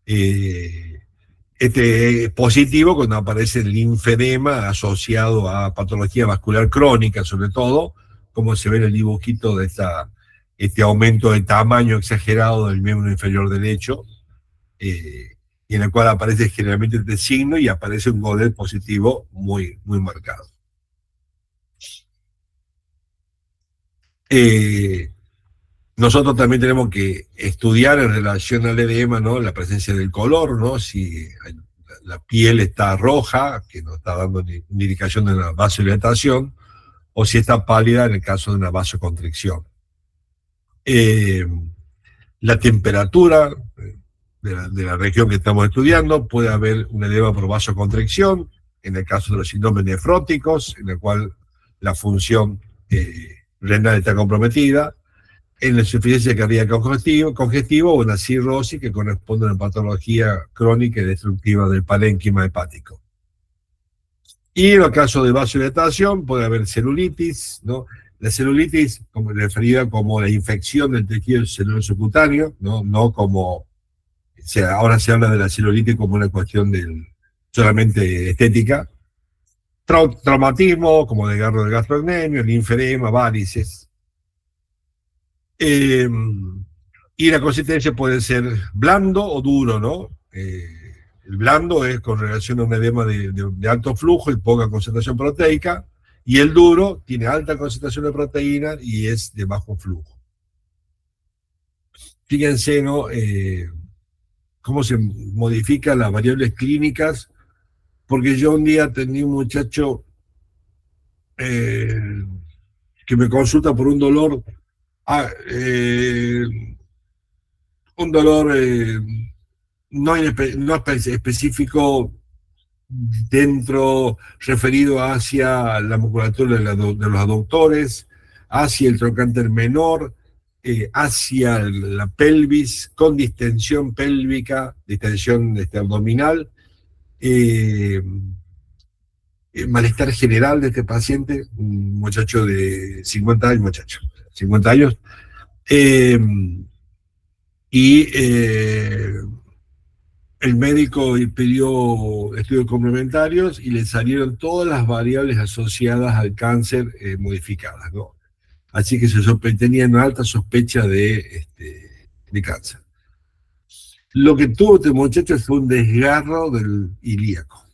Este es positivo cuando aparece el linfedema asociado a patología vascular crónica, sobre todo, como se ve en el dibujito de este aumento de tamaño exagerado del miembro inferior derecho, y en el cual aparece generalmente este signo y aparece un Godet positivo muy, muy marcado. Nosotros también tenemos que estudiar en relación al edema, ¿no? La presencia del color, ¿no? Si la piel está roja, que no está dando ni indicación de una vasodilatación, o si está pálida en el caso de una vasoconstricción. La temperatura de la región que estamos estudiando, puede haber un edema por vasoconstricción, en el caso de los síndromes nefróticos, en el cual la función renal está comprometida, en la insuficiencia cardíaca congestiva o en la cirrosis, que corresponde a una patología crónica y destructiva del parénquima hepático. Y en los casos de vasodilatación puede haber celulitis, ¿no? La celulitis, como referida como la infección del tejido celuloso cutáneo, no como, ahora se habla de la celulitis como una cuestión solamente estética. Traumatismo, como desgarro del gastrocnemio, linfedema, varices. Y la consistencia puede ser blando o duro, ¿no? El blando es con relación a un edema de alto flujo y poca concentración proteica, y el duro tiene alta concentración de proteína y es de bajo flujo. Fíjense, ¿no? Cómo se modifican las variables clínicas, porque yo un día tenía un muchacho que me consulta por un dolor no específico referido hacia la musculatura de los aductores, hacia el trocánter menor, hacia la pelvis, con distensión pélvica, distensión abdominal, malestar general de este paciente, un muchacho de 50 años, el médico pidió estudios complementarios y le salieron todas las variables asociadas al cáncer modificadas, ¿no? Así que tenía una alta sospecha de cáncer. Lo que tuvo este muchacho fue un desgarro del ilíaco.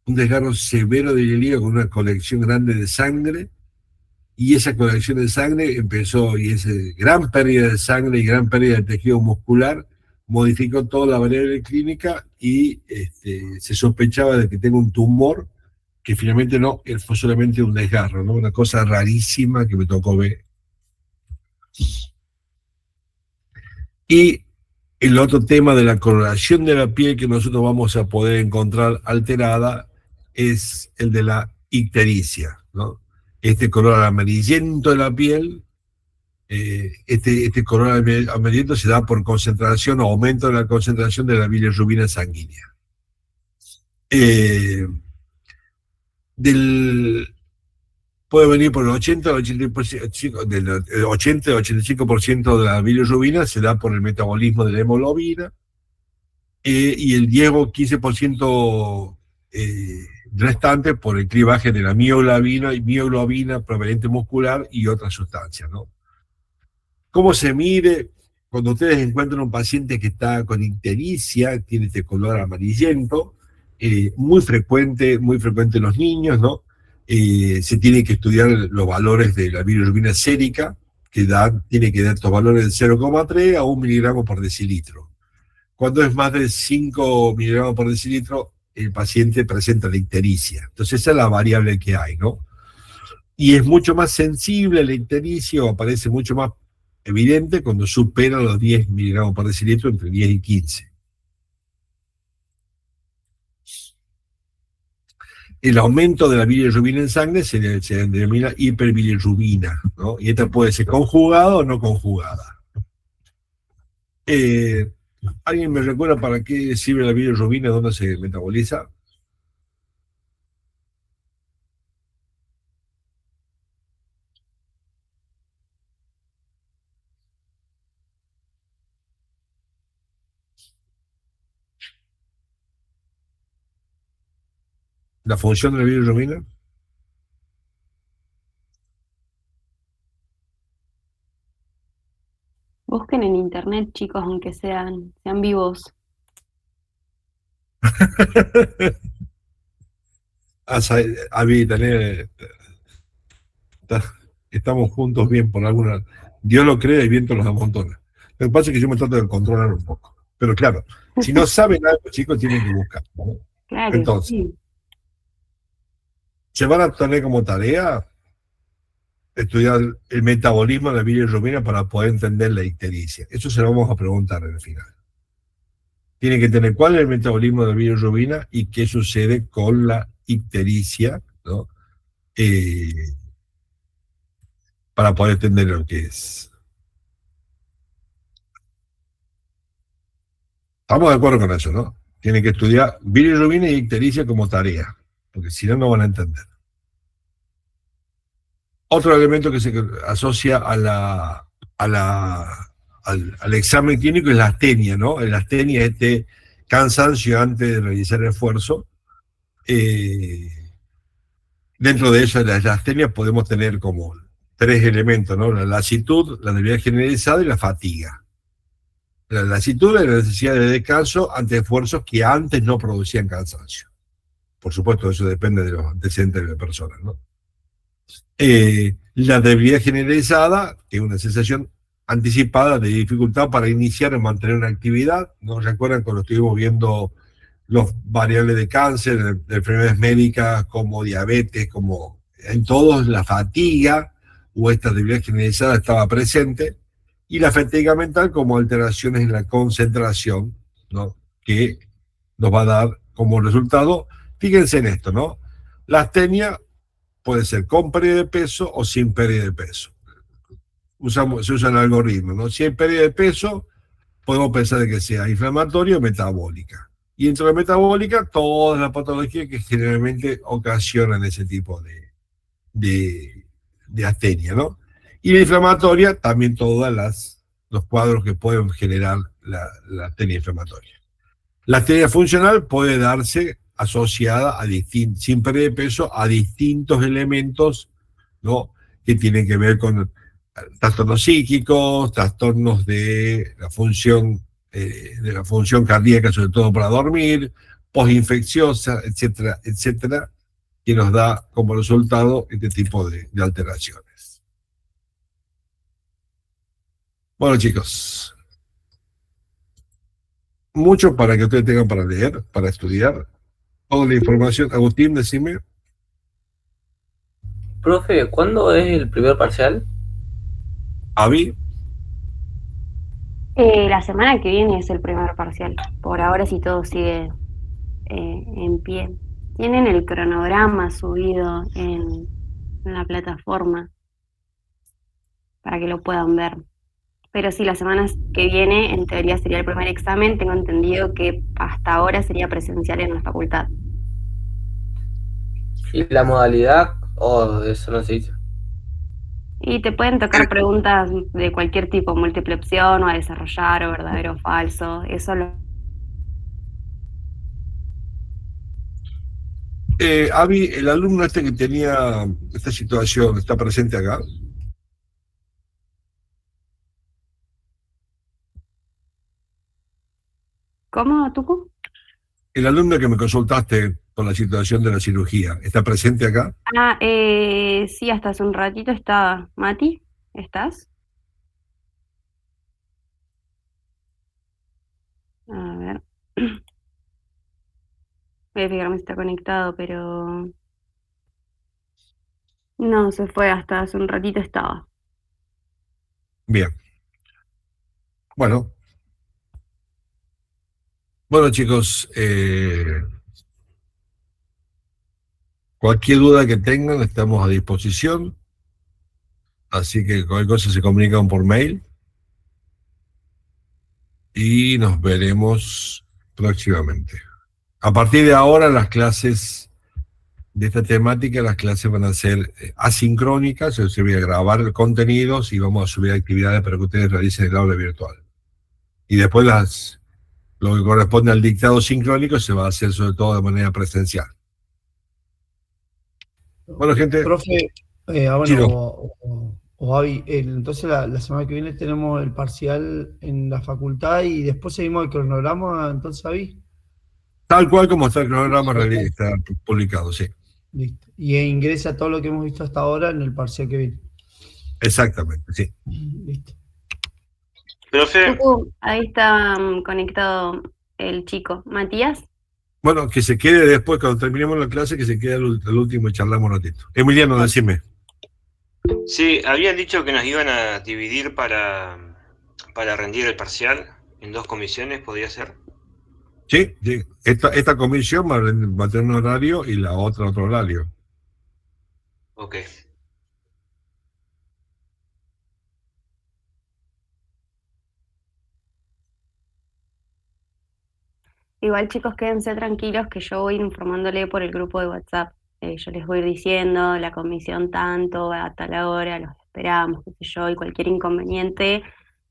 Un desgarro severo del ilíaco con una colección grande de sangre, y esa colección de sangre empezó, y esa gran pérdida de sangre y gran pérdida de tejido muscular modificó toda la variable clínica, y se sospechaba de que tenga un tumor, que finalmente no, fue solamente un desgarro, ¿no? Una cosa rarísima que me tocó ver. Y el otro tema de la coloración de la piel que nosotros vamos a poder encontrar alterada es el de la ictericia, ¿no? Este color amarillento de la piel, este color amarillento se da por concentración o aumento de la concentración de la bilirrubina sanguínea. Puede venir por el 80 al 85% de la bilirrubina se da por el metabolismo de la hemoglobina, y el 10 o 15% restante por el clivaje de la mioglobina proveniente muscular y otras sustancias, ¿no? ¿Cómo se mide? Cuando ustedes encuentran un paciente que está con ictericia, tiene este color amarillento, muy frecuente en los niños, ¿no? Se tiene que estudiar los valores de la bilirrubina sérica, que tiene que dar estos valores de 0,3 a 1 miligramo por decilitro. Cuando es más de 5 miligramos por decilitro, el paciente presenta la ictericia. Entonces esa es la variable que hay, ¿no? Y es mucho más sensible la ictericia, o aparece mucho más evidente cuando supera los 10 miligramos por decilitro, entre 10 y 15. El aumento de la bilirrubina en sangre se denomina hiperbilirrubina, ¿no? Y esta puede ser conjugada o no conjugada. ¿Alguien me recuerda para qué sirve la bilirrubina? ¿Dónde se metaboliza? ¿La función de la bilirrubina? Busquen en internet, chicos, aunque sean vivos. Estamos juntos bien por alguna. Dios lo crea y viento los amontona. Lo que pasa es que yo me trato de controlar un poco. Pero claro, si no saben algo, chicos, tienen que buscar, ¿no? Claro, Entonces, sí. se van a tener como tarea estudiar el metabolismo de la bilirrubina para poder entender la ictericia. Eso se lo vamos a preguntar en el final. Tienen que tener cuál es el metabolismo de la bilirrubina y qué sucede con la ictericia, ¿no? Para poder entender lo que es. Estamos de acuerdo con eso, ¿no? Tienen que estudiar bilirrubina y ictericia como tarea, porque si no, no van a entender. Otro elemento que se asocia al examen clínico es la astenia, ¿no? La astenia es este cansancio antes de realizar el esfuerzo. Dentro de esa, la astenia, podemos tener como 3 elementos, ¿no? La lasitud, la debilidad generalizada y la fatiga. La lasitud es la necesidad de descanso ante esfuerzos que antes no producían cansancio. Por supuesto, eso depende de los antecedentes de la persona, ¿no? La debilidad generalizada, que es una sensación anticipada de dificultad para iniciar o mantener una actividad, ¿no? ¿Recuerdan cuando estuvimos viendo los variables de cáncer, de enfermedades médicas como diabetes, como en todos la fatiga o esta debilidad generalizada estaba presente? Y la fatiga mental como alteraciones en la concentración, ¿no? Que nos va a dar como resultado, fíjense en esto, ¿no? La astenia puede ser con pérdida de peso o sin pérdida de peso. Se usa el algoritmo, ¿no? Si hay pérdida de peso, podemos pensar de que sea inflamatoria o metabólica. Y dentro de la metabólica, todas las patologías que generalmente ocasionan ese tipo de astenia, ¿no? Y la inflamatoria, también todos los cuadros que pueden generar la astenia inflamatoria. La astenia funcional puede darse asociada sin pérdida de peso a distintos elementos, ¿no? Que tienen que ver con trastornos psíquicos, trastornos de la función cardíaca, sobre todo para dormir, postinfecciosa, etcétera, etcétera, que nos da como resultado este tipo de alteraciones. Bueno, chicos, mucho para que ustedes tengan para leer, para estudiar. Toda la información. Agustín, decime. Profe, ¿cuándo es el primer parcial? Avi. La semana que viene es el primer parcial. Por ahora, si todo sigue en pie. Tienen el cronograma subido en la plataforma para que lo puedan ver. Pero sí, las semanas que viene, en teoría sería el primer examen. Tengo entendido que hasta ahora sería presencial en la facultad. ¿Y la modalidad? Oh, eso no se dice. Y te pueden tocar preguntas de cualquier tipo, múltiple opción o a desarrollar o verdadero o falso. Eso lo... Avi, el alumno este que tenía esta situación, ¿está presente acá? ¿Cómo, Tucu? El alumno que me consultaste por la situación de la cirugía, ¿está presente acá? Ah, sí, hasta hace un ratito estaba. Mati, ¿estás? A ver. Voy a fijarme si está conectado, pero... No, se fue, hasta hace un ratito estaba. Bien. Bueno. Bueno, chicos, cualquier duda que tengan, estamos a disposición. Así que cualquier cosa se comunican por mail. Y nos veremos próximamente. A partir de ahora, las clases de esta temática, las clases van a ser asincrónicas, yo se voy a grabar contenidos y vamos a subir actividades para que ustedes realicen el aula virtual. Y después lo que corresponde al dictado sincrónico se va a hacer sobre todo de manera presencial. Bueno, gente. Profe, Chiro. o Avi, entonces la semana que viene tenemos el parcial en la facultad y después seguimos el cronograma, entonces, Avi. Tal cual como está el cronograma está publicado, sí. Listo. Y ingresa todo lo que hemos visto hasta ahora en el parcial que viene. Exactamente, sí. Listo. Profe. Ahí está conectado el chico. ¿Matías? Bueno, que se quede después, cuando terminemos la clase, que se quede al último y charlamos un ratito. Emiliano, decime. Sí, habían dicho que nos iban a dividir para rendir el parcial en 2 comisiones, ¿podría ser? Sí, sí. Esta comisión va a tener un horario y la otra otro horario. Ok. Igual, chicos, quédense tranquilos que yo voy a ir informándole por el grupo de WhatsApp. Yo les voy a ir diciendo, la comisión tanto, a tal hora, los esperamos, qué sé yo, y cualquier inconveniente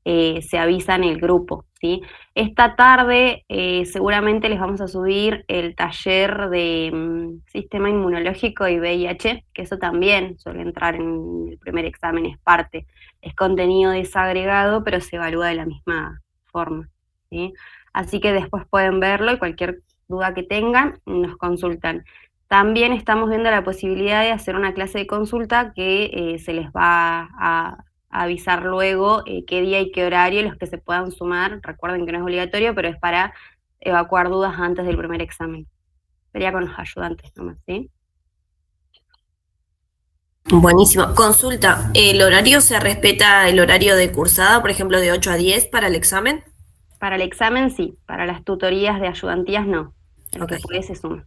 se avisa en el grupo, ¿sí? Esta tarde seguramente les vamos a subir el taller de sistema inmunológico y VIH, que eso también suele entrar en el primer examen, es parte. Es contenido desagregado, pero se evalúa de la misma forma, ¿sí? Así que después pueden verlo y cualquier duda que tengan nos consultan. También estamos viendo la posibilidad de hacer una clase de consulta que se les va a avisar luego qué día y qué horario, los que se puedan sumar. Recuerden que no es obligatorio, pero es para evacuar dudas antes del primer examen. Sería con los ayudantes nomás, ¿sí? Buenísimo. Consulta, ¿el horario se respeta el horario de cursada, por ejemplo, de 8 a 10 para el examen? Para el examen sí, para las tutorías de ayudantías no. El que puede se suma.